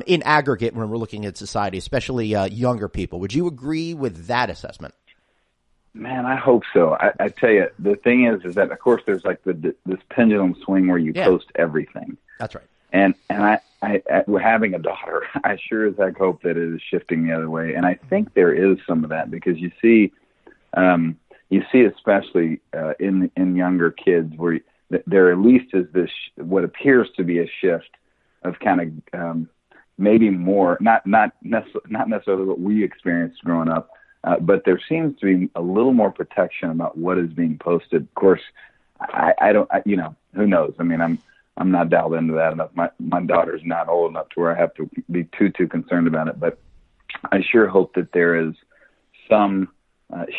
in aggregate when we're looking at society, especially younger people. Would you agree with that assessment? Man, I hope so. I tell you, the thing is that of course there's like this pendulum swing where you post everything. That's right. And I having a daughter, I sure as heck hope that it is shifting the other way. And I think there is some of that, because you see especially in younger kids where there at least is this what appears to be a shift of kind of maybe more not necessarily what we experienced growing up. But there seems to be a little more protection about what is being posted. Of course, I don't, who knows? I mean, I'm not dialed into that enough. My daughter's not old enough to where I have to be too concerned about it. But I sure hope that there is some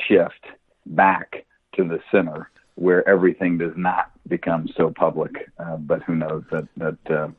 shift back to the center where everything does not become so public. But who knows? That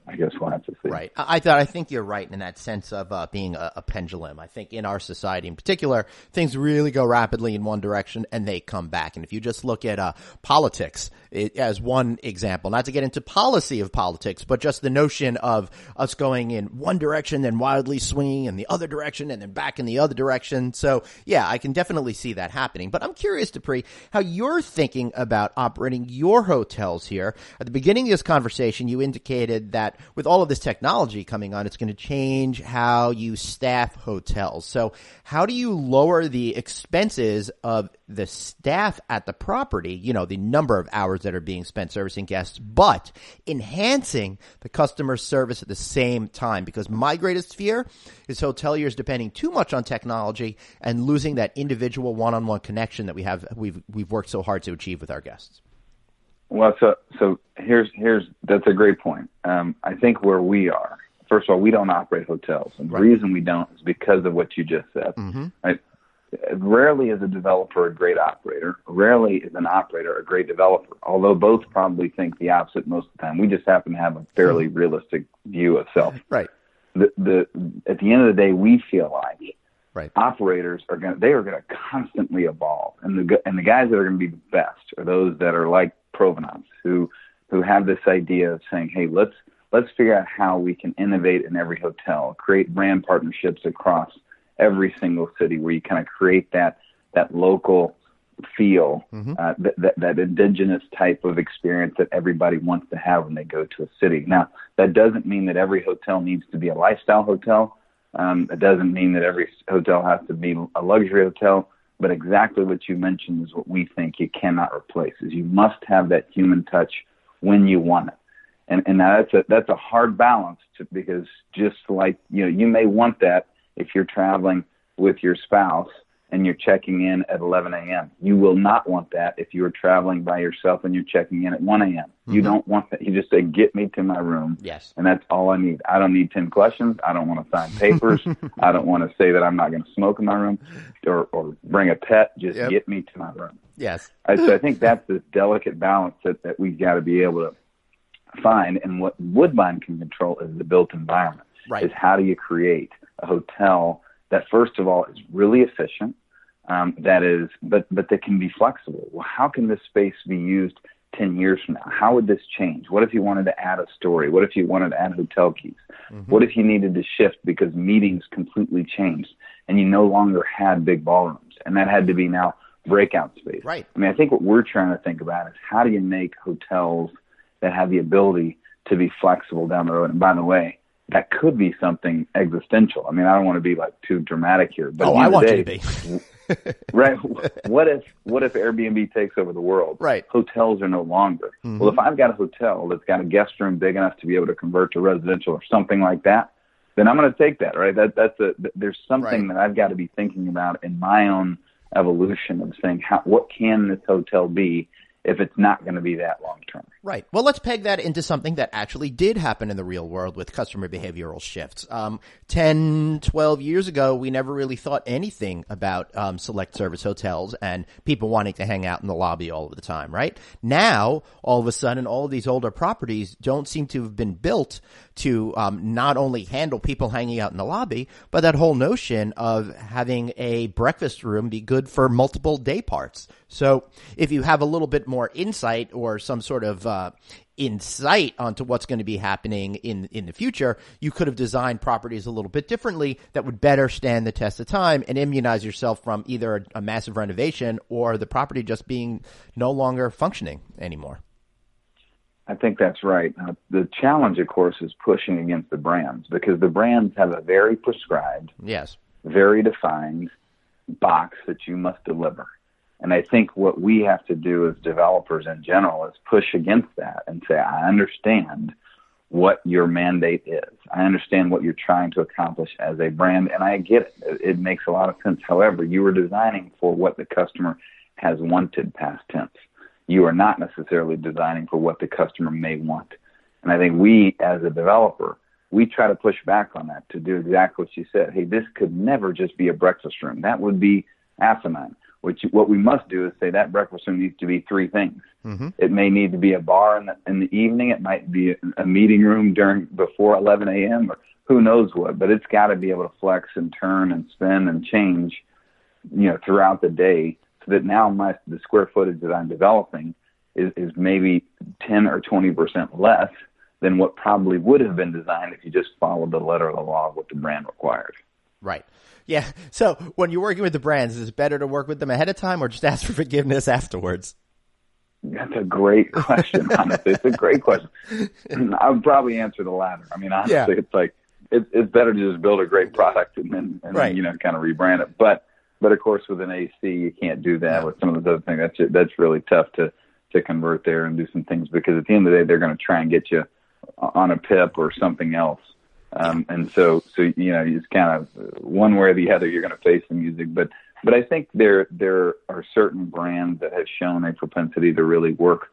I guess we'll have to see. Right. I think you're right in that sense of being a pendulum. I think in our society in particular, things really go rapidly in one direction and they come back. And if you just look at politics as one example, not to get into policy of politics, but just the notion of us going in one direction, then wildly swinging in the other direction, and then back in the other direction. So yeah, I can definitely see that happening. But I'm curious, Dupree, how you're thinking about operating your hotels here. At the beginning of this conversation, you indicated that with all of this technology coming on, it's going to change how you staff hotels. So how do you lower the expenses of the staff at the property, the number of hours that are being spent servicing guests, but enhancing the customer service at the same time? Because my greatest fear is hoteliers depending too much on technology and losing that individual one-on-one connection that we've worked so hard to achieve with our guests. Well, so here's that's a great point. I think where we are, first of all, we don't operate hotels, and the reason we don't is because of what you just said. Mm-hmm. Right? Rarely is a developer a great operator. Rarely is an operator a great developer, although both probably think the opposite most of the time. We just happen to have a fairly realistic view of self. Right. At the end of the day, we feel like operators are going to constantly evolve, and the guys that are going to be the best are those that are like Provenance, who have this idea of saying, hey, let's figure out how we can innovate in every hotel, create brand partnerships across every single city where you kind of create that local feel, that indigenous type of experience that everybody wants to have when they go to a city. Now, that doesn't mean that every hotel needs to be a lifestyle hotel. It doesn't mean that every hotel has to be a luxury hotel, but exactly what you mentioned is what we think you cannot replace, is you must have that human touch when you want it. And that's a hard balance because just like, you may want that if you're traveling with your spouse and you're checking in at 11 a.m. You will not want that if you're traveling by yourself and you're checking in at 1 a.m. Mm-hmm. You don't want that. You just say, get me to my room. Yes. And that's all I need. I don't need 10 questions. I don't want to sign papers. I don't want to say that I'm not going to smoke in my room or bring a pet. Just get me to my room. Yes. So I think that's this delicate balance that we've got to be able to find. And what Woodbine can control is the built environment. Right. Is how do you create a hotel that, first of all, is really efficient, but that can be flexible. Well, how can this space be used 10 years from now? How would this change? What if you wanted to add a story? What if you wanted to add hotel keys? Mm-hmm. What if you needed to shift because meetings completely changed and you no longer had big ballrooms and that had to be now breakout space? Right. I mean, I think what we're trying to think about is how do you make hotels that have the ability to be flexible down the road? And by the way, that could be something existential. I mean, I don't want to be like too dramatic here, but I want you to be. Right. What if Airbnb takes over the world? Right. Hotels are no longer. Mm-hmm. Well, if I've got a hotel that's got a guest room big enough to be able to convert to residential or something like that, then I'm going to take that. Right. There's something that I've got to be thinking about in my own evolution of saying, what can this hotel be if it's not going to be that long term? Right. Well, let's peg that into something that actually did happen in the real world with customer behavioral shifts. 10, 12 years ago, we never really thought anything about select service hotels and people wanting to hang out in the lobby all of the time, right? Now, all of a sudden, all of these older properties don't seem to have been built to not only handle people hanging out in the lobby, but that whole notion of having a breakfast room be good for multiple day parts. So if you have a little bit more insight or some sort of insight onto what's going to be happening in the future, you could have designed properties a little bit differently that would better stand the test of time and immunize yourself from either a massive renovation or the property just being no longer functioning anymore. I think that's right. The challenge, of course, is pushing against the brands because the brands have a very prescribed, very defined box that you must deliver. And I think what we have to do as developers in general is push against that and say, I understand what your mandate is. I understand what you're trying to accomplish as a brand, and I get it. It makes a lot of sense. However, you were designing for what the customer has wanted, past tense. You are not necessarily designing for what the customer may want. And I think we, as a developer, we try to push back on that to do exactly what you said. Hey, this could never just be a breakfast room. That would be asinine. What we must do is say that breakfast room needs to be three things. Mm-hmm. It may need to be a bar in the evening. It might be a meeting room before 11 a.m. or who knows what. But it's got to be able to flex and turn and spin and change, throughout the day, so that now the square footage that I'm developing is maybe 10 or 20% less than what probably would have been designed if you just followed the letter of the law of what the brand required. Right. Yeah. So when you're working with the brands, is it better to work with them ahead of time or just ask for forgiveness afterwards? That's a great question, honestly. It's a great question. I would probably answer the latter. I mean, honestly, It's like, it's better to just build a great product and then kind of rebrand it. But of course, with an AC, you can't do that. With some of those other things, that's really tough to convert there and do some things, because at the end of the day, they're going to try and get you on a PIP or something else. And so it's kind of one way or the other, you're going to face the music. But I think there are certain brands that have shown a propensity to really work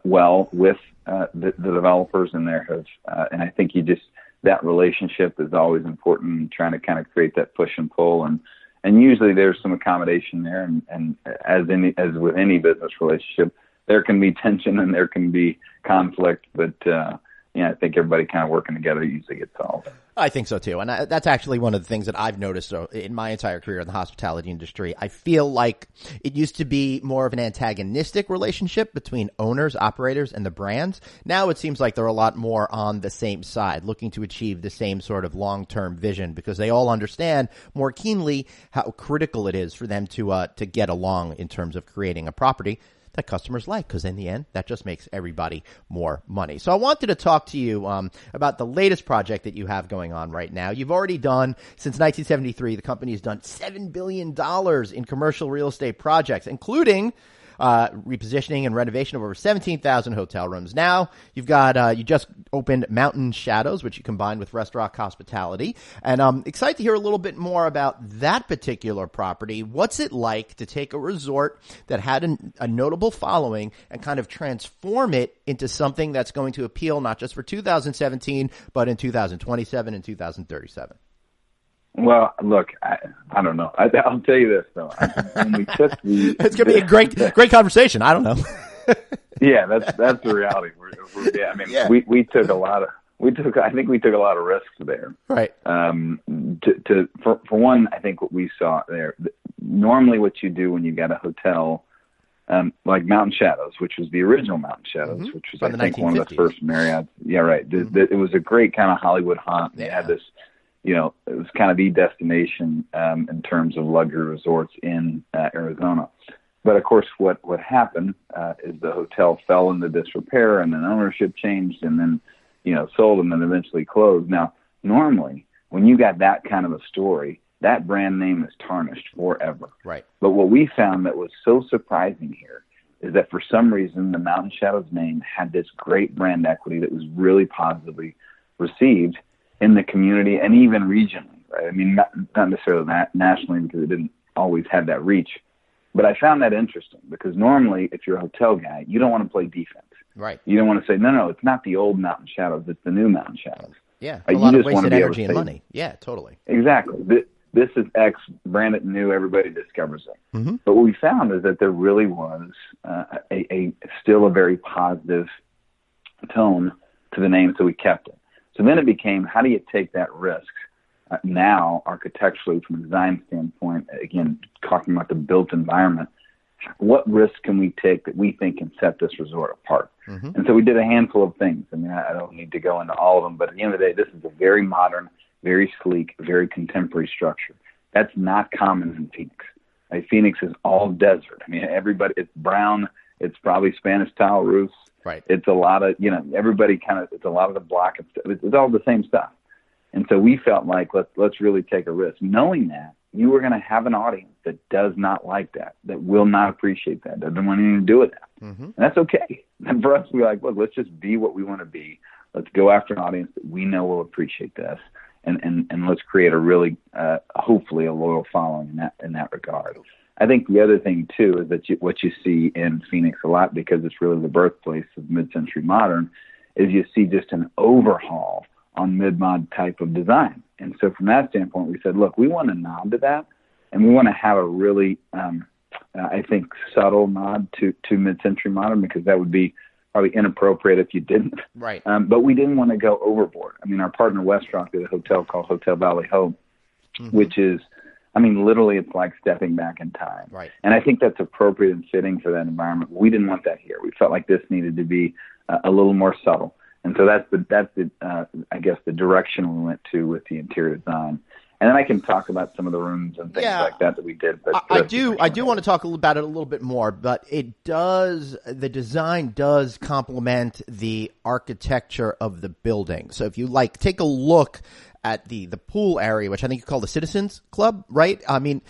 well with the developers, and and I think that relationship is always important in trying to kind of create that push and pull, and usually there's some accommodation there, and as with any business relationship, there can be tension and there can be conflict, but I think everybody kind of working together usually gets solved. I think so too. And that's actually one of the things that I've noticed in my entire career in the hospitality industry. I feel like it used to be more of an antagonistic relationship between owners, operators, and the brands. Now it seems like they're a lot more on the same side, looking to achieve the same sort of long-term vision, because they all understand more keenly how critical it is for them to get along in terms of creating a property that customers like, because in the end, that just makes everybody more money. So I wanted to talk to you about the latest project that you have going on right now. You've already done, since 1973, the company has done $7 billion in commercial real estate projects, including repositioning and renovation of over 17,000 hotel rooms. Now you've got, you just opened Mountain Shadows, which you combined with Restaurant Hospitality. And I'm excited to hear a little bit more about that particular property. What's it like to take a resort that had a notable following and kind of transform it into something that's going to appeal not just for 2017, but in 2027 and 2037? Well, look, I don't know. I'll tell you this though. When we took it's going to be a great conversation. I don't know. Yeah, that's the reality. We took a lot of. I think we took a lot of risks there. Right. For one, I think what we saw there. Normally, what you do when you got a hotel, like Mountain Shadows, which was the original Mountain Shadows, which was I think one of the first Marriott. Yeah, right. It was a great kind of Hollywood haunt. They had this. It was kind of the destination in terms of luxury resorts in Arizona. But of course, what happened is the hotel fell into disrepair, and then ownership changed, and then sold, and then eventually closed. Now, normally, when you got that kind of a story, that brand name is tarnished forever. Right. But what we found that was so surprising here is that for some reason, the Mountain Shadows name had this great brand equity that was really positively received in the community and even regionally, right? I mean, not necessarily nationally, because it didn't always have that reach. But I found that interesting, because normally, if you're a hotel guy, you don't want to play defense. Right. You don't want to say, no, it's not the old Mountain Shadows, it's the new Mountain Shadows. Yeah, a lot of wasted energy and money. Yeah, totally. Exactly. This is X, branded new, everybody discovers it. Mm-hmm. But what we found is that there really was still a very positive tone to the name, so we kept it. So then it became, how do you take that risk now architecturally from a design standpoint, again, talking about the built environment, what risk can we take that we think can set this resort apart? Mm-hmm. And so we did a handful of things. I mean, I don't need to go into all of them, but at the end of the day, this is a very modern, very sleek, very contemporary structure. That's not common in Phoenix. Like, Phoenix is all desert. I mean, everybody, it's brown, it's probably Spanish tile roofs. Right. It's a lot of, everybody it's a lot of the block of stuff. It's all the same stuff. And so we felt like, let's really take a risk, knowing that you were going to have an audience that does not like that will not appreciate that, doesn't want anything to do with that. Mm-hmm. And that's okay. And for us, we're like, look, let's just be what we want to be. Let's go after an audience that we know will appreciate this. And let's create a really, hopefully a loyal following in that regard. I think the other thing, too, is that what you see in Phoenix a lot, because it's really the birthplace of mid-century modern, is you see just an overhaul on mid-mod type of design. And so from that standpoint, we said, look, we want to nod to that, and we want to have a really, I think, subtle nod to mid-century modern, because that would be probably inappropriate if you didn't. Right. But we didn't want to go overboard. I mean, our partner Westrock did a hotel called Hotel Valley Hope, which is, I mean, literally, it's like stepping back in time. Right. And I think that's appropriate and fitting for that environment. We didn't want that here. We felt like this needed to be a little more subtle. And so that's the I guess, the direction we went to with the interior design. And then I can talk about some of the rooms and things like that we did. But I do want to talk about it a little bit more, but the design does complement the architecture of the building. So if you take a look at the pool area, which I think you call the Citizens Club, right? I mean,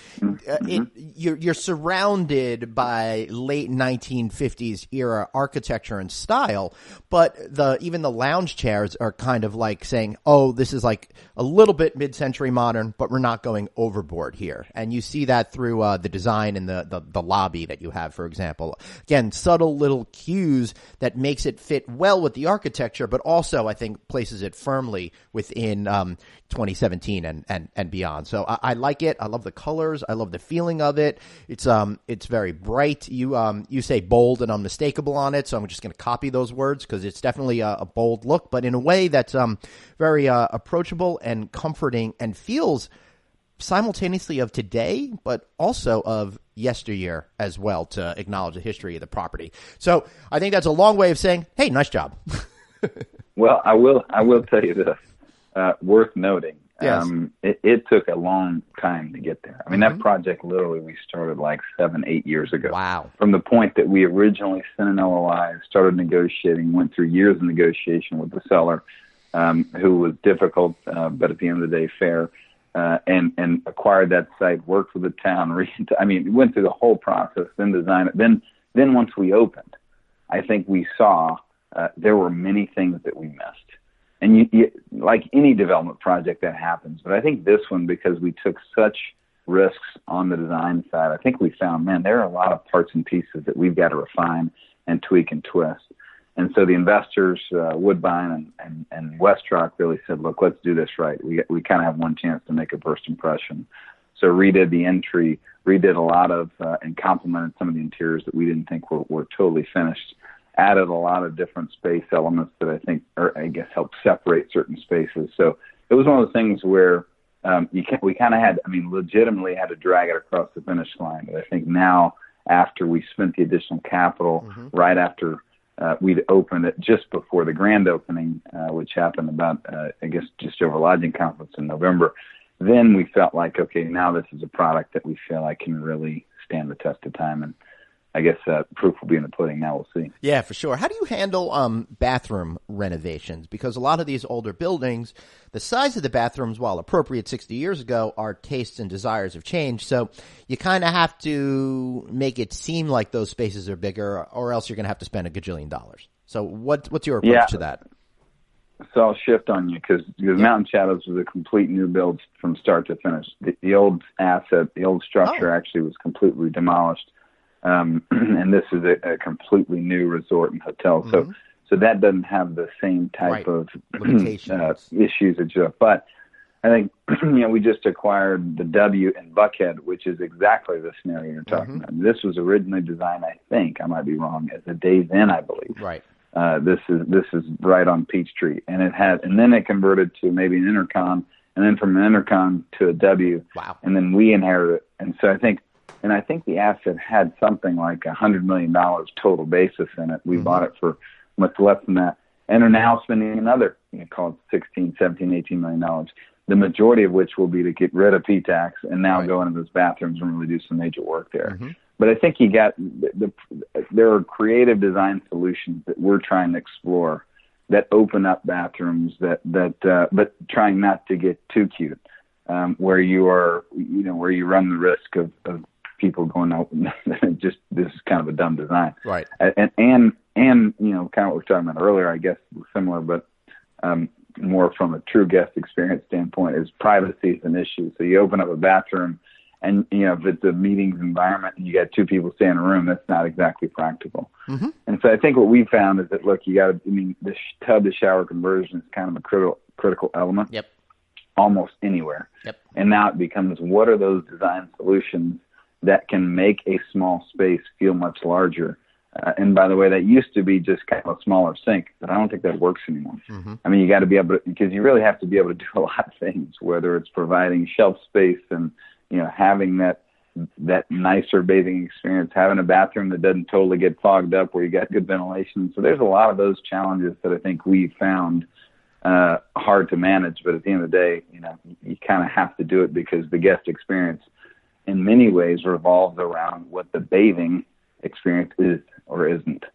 you're surrounded by late 1950s era architecture and style, but even the lounge chairs are kind of like saying, oh, this is like a little bit mid-century modern, but we're not going overboard here. And you see that through the design in the lobby that you have, for example. Again, subtle little cues that makes it fit well with the architecture, but also I think places it firmly within 2017 and beyond. So I like it. I love the colors. I love the feeling of it. It's very bright. You say bold and unmistakable on it, so I'm just going to copy those words because it's definitely a bold look, but in a way that's very approachable and comforting and feels simultaneously of today, but also of yesteryear as well, to acknowledge the history of the property. So I think that's a long way of saying, hey, nice job. Well, I will tell you this. Worth noting. Yes. It took a long time to get there. I mean, that project literally we started like 7-8 years ago. Wow. From the point that we originally sent an LOI, started negotiating, went through years of negotiation with the seller, who was difficult, but at the end of the day, fair, and acquired that site, worked with the town. Went through the whole process, then designed it. Then once we opened, I think we saw there were many things that we missed. And you, like any development project that happens, but I think this one, because we took such risks on the design side, I think we found, man, there are a lot of parts and pieces that we've got to refine and tweak and twist. And so the investors, Woodbine and Westrock, really said, look, let's do this right. We kind of have one chance to make a first impression. So redid the entry, redid a lot of, and complemented some of the interiors that we didn't think were totally finished. Added a lot of different space elements that I think, help separate certain spaces. So it was one of those things where we kind of legitimately had to drag it across the finish line. But I think now, after we spent the additional capital, right after we'd opened it, just before the grand opening, which happened about, just over Lodging Conference in November, then we felt like, okay, now this is a product that we feel like can really stand the test of time. And I guess proof will be in the pudding. Now we'll see. Yeah, for sure. How do you handle bathroom renovations? Because a lot of these older buildings, the size of the bathrooms, while appropriate 60 years ago, our tastes and desires have changed. So you kind of have to make it seem like those spaces are bigger, or else you're going to have to spend $1 gajillion. So what's your approach to that? So I'll shift on you because Mountain Shadows was a complete new build from start to finish. The old asset, the old structure actually was completely demolished. And this is a completely new resort and hotel. So that doesn't have the same type of limitations, issues that you have. But I think, we just acquired the W in Buckhead, which is exactly the scenario you're talking about. This was originally designed, I think, I might be wrong, as a Days Inn, I believe. Right. This is right on Peachtree. And then it converted to maybe an Intercon, and then from an Intercon to a W. Wow. And then we inherited it. And so I think the asset had something like $100 million total basis in it. We bought it for much less than that, and are now spending another, call it $16, $17, $18 million. The majority of which will be to get rid of P-tax and now go into those bathrooms and really do some major work there. But I think there are creative design solutions that we're trying to explore that open up bathrooms but trying not to get too cute, where you are, where you run the risk of people going out and just, this is kind of a dumb design. Right. And kind of what we were talking about earlier, I guess similar, but more from a true guest experience standpoint, is privacy is an issue. So you open up a bathroom and, if it's a meetings environment and you got two people stay in a room, that's not exactly practical. And so I think what we found is that, look, the tub to shower conversion is kind of a critical element. Yep. Almost anywhere. Yep. And now it becomes, what are those design solutions that can make a small space feel much larger? And by the way, that used to be just kind of a smaller sink, but I don't think that works anymore. You got to be able to, because you really have to be able to do a lot of things, whether it's providing shelf space and, having that nicer bathing experience, having a bathroom that doesn't totally get fogged up where you got good ventilation. So there's a lot of those challenges that I think we found hard to manage. But at the end of the day, you kind of have to do it because the guest experience in many ways revolves around what the bathing experience is or isn't.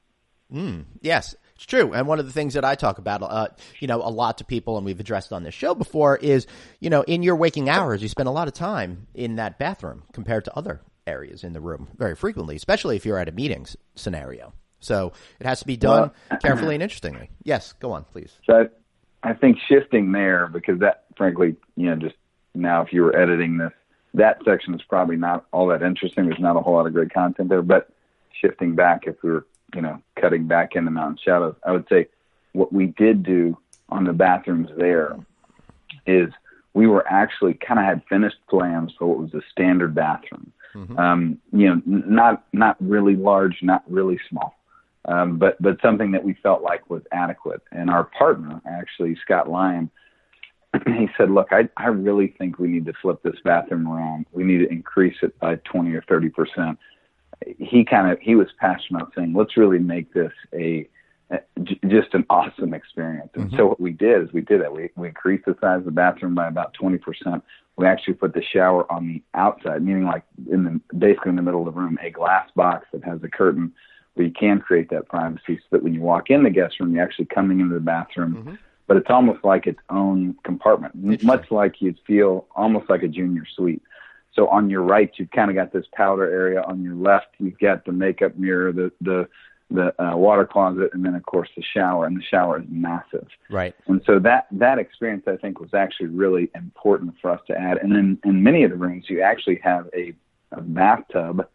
Yes, it's true. And one of the things that I talk about, a lot to people, and we've addressed on this show before, is, in your waking hours, you spend a lot of time in that bathroom compared to other areas in the room very frequently, especially if you're at a meetings scenario. So it has to be done carefully and interestingly. Yes, go on, please. So I think shifting there, because that, frankly, just now if you were editing this, that section is probably not all that interesting. There's not a whole lot of great content there. But shifting back, if we were, cutting back into Mountain Shadows, I would say what we did do on the bathrooms there is we were actually kind of had finished plans for what was a standard bathroom. Not really large, not really small, but something that we felt like was adequate. And our partner, actually, Scott Lyon, he said, look, I really think we need to flip this bathroom around. We need to increase it by 20 or 30%. He was passionate about saying, let's really make this just an awesome experience. And so what we did is we did that. We increased the size of the bathroom by about 20%. We actually put the shower on the outside, meaning like basically in the middle of the room, a glass box that has a curtain where you can create that privacy so that when you walk in the guest room, you're actually coming into the bathroom, but it's almost like its own compartment, much like you'd feel almost like a junior suite. So on your right, you've kind of got this powder area. On your left, you've got the makeup mirror, the water closet, and then, of course, the shower. And the shower is massive. Right. And so that experience, I think, was actually really important for us to add. And then in many of the rooms, you actually have a bathtub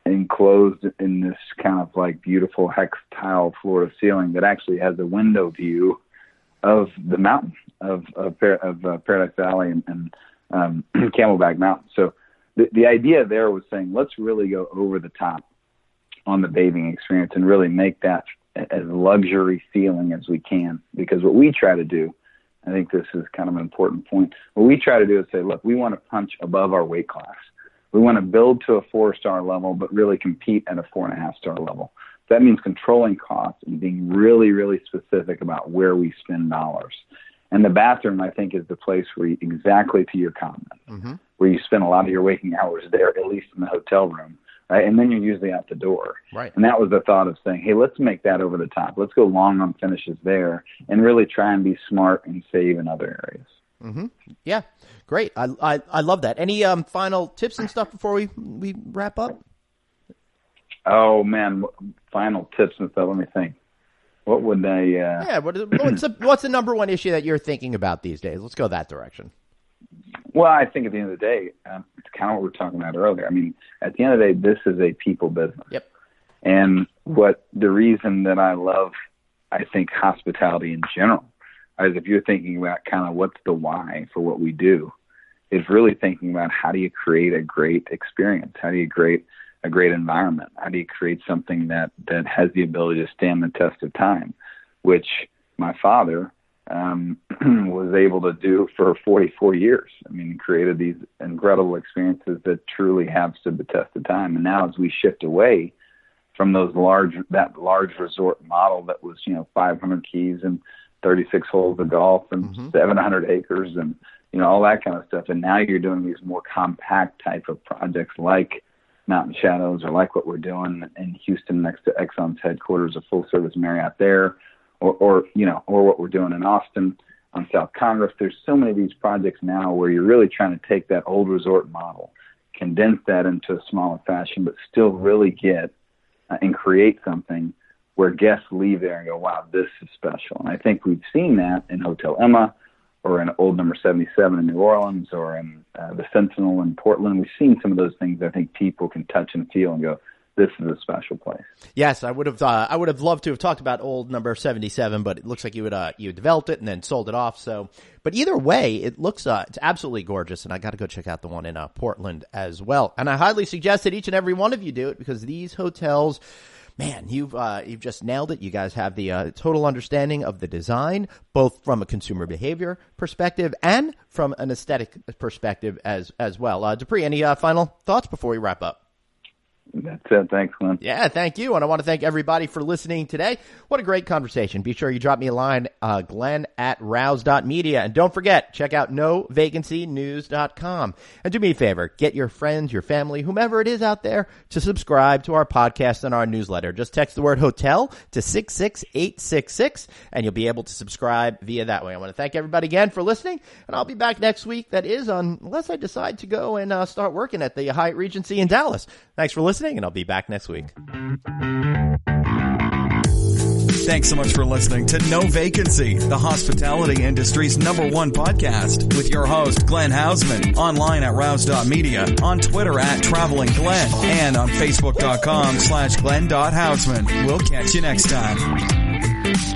enclosed in this kind of like beautiful hex tile floor to ceiling that actually has a window view of the mountain of Paradise Valley and Camelback Mountain. So the idea there was saying, let's really go over the top on the bathing experience and really make that as luxury feeling as we can. Because what we try to do, I think this is kind of an important point, what we try to do is say, look, we want to punch above our weight class. We want to build to a 4-star level, but really compete at a 4.5-star level. That means controlling costs and being really, really specific about where we spend dollars. And the bathroom, I think, is the place where you, exactly to your comment, where you spend a lot of your waking hours there, at least in the hotel room, right? And then you're usually out the door. Right. And that was the thought of saying, hey, let's make that over the top. Let's go long on finishes there and really try and be smart and save in other areas. Yeah, great. I love that. Any final tips and stuff before we wrap up? Oh, man, final tips and stuff. Let me think. What would they? What's the number one issue that you're thinking about these days? Let's go that direction. Well, I think at the end of the day, it's kind of what we were talking about earlier. I mean, at the end of the day, this is a people business. Yep. And the reason that I love, I think, hospitality in general, is if you're thinking about kind of what's the why for what we do, is really thinking about how do you create a great experience? How do you create a great environment? How do you create something that has the ability to stand the test of time, which my father was able to do for 44 years. I mean, created these incredible experiences that truly have stood the test of time. And now as we shift away from that large resort model that was, 500 keys and 36 holes of golf and 700 acres and, all that kind of stuff. And now you're doing these more compact type of projects like Mountain Shadows or like what we're doing in Houston next to Exxon's headquarters, a full service Marriott there, or what we're doing in Austin on South Congress. There's so many of these projects now where you're really trying to take that old resort model, condense that into a smaller fashion, but still really get and create something where guests leave there and go, wow, this is special. And I think we've seen that in Hotel Emma or in Old Number 77 in New Orleans or in the Sentinel in Portland. We've seen some of those things I think people can touch and feel and go, this is a special place. Yes, I would have loved to have talked about Old Number 77, but it looks like you developed it and then sold it off. So, but either way, it looks it's absolutely gorgeous, and I got to go check out the one in Portland as well. And I highly suggest that each and every one of you do it because these hotels, man, you've just nailed it. You guys have the total understanding of the design, both from a consumer behavior perspective and from an aesthetic perspective as well. Dupree, any final thoughts before we wrap up? That's it. Thanks, Glenn. Yeah, thank you. And I want to thank everybody for listening today. What a great conversation. Be sure you drop me a line, glenn@rouse.media. And don't forget, check out novacancynews.com. And do me a favor, get your friends, your family, whomever it is out there to subscribe to our podcast and our newsletter. Just text the word hotel to 66866 and you'll be able to subscribe via that way. I want to thank everybody again for listening, and I'll be back next week. That is, unless I decide to go and start working at the Hyatt Regency in Dallas. Thanks for listening, and I'll be back next week. Thanks so much for listening to No Vacancy, the hospitality industry's #1 podcast, with your host, Glenn Hausman, online at rouse.media, on Twitter at Traveling Glenn, and on Facebook.com/Glenn.Hausman. We'll catch you next time.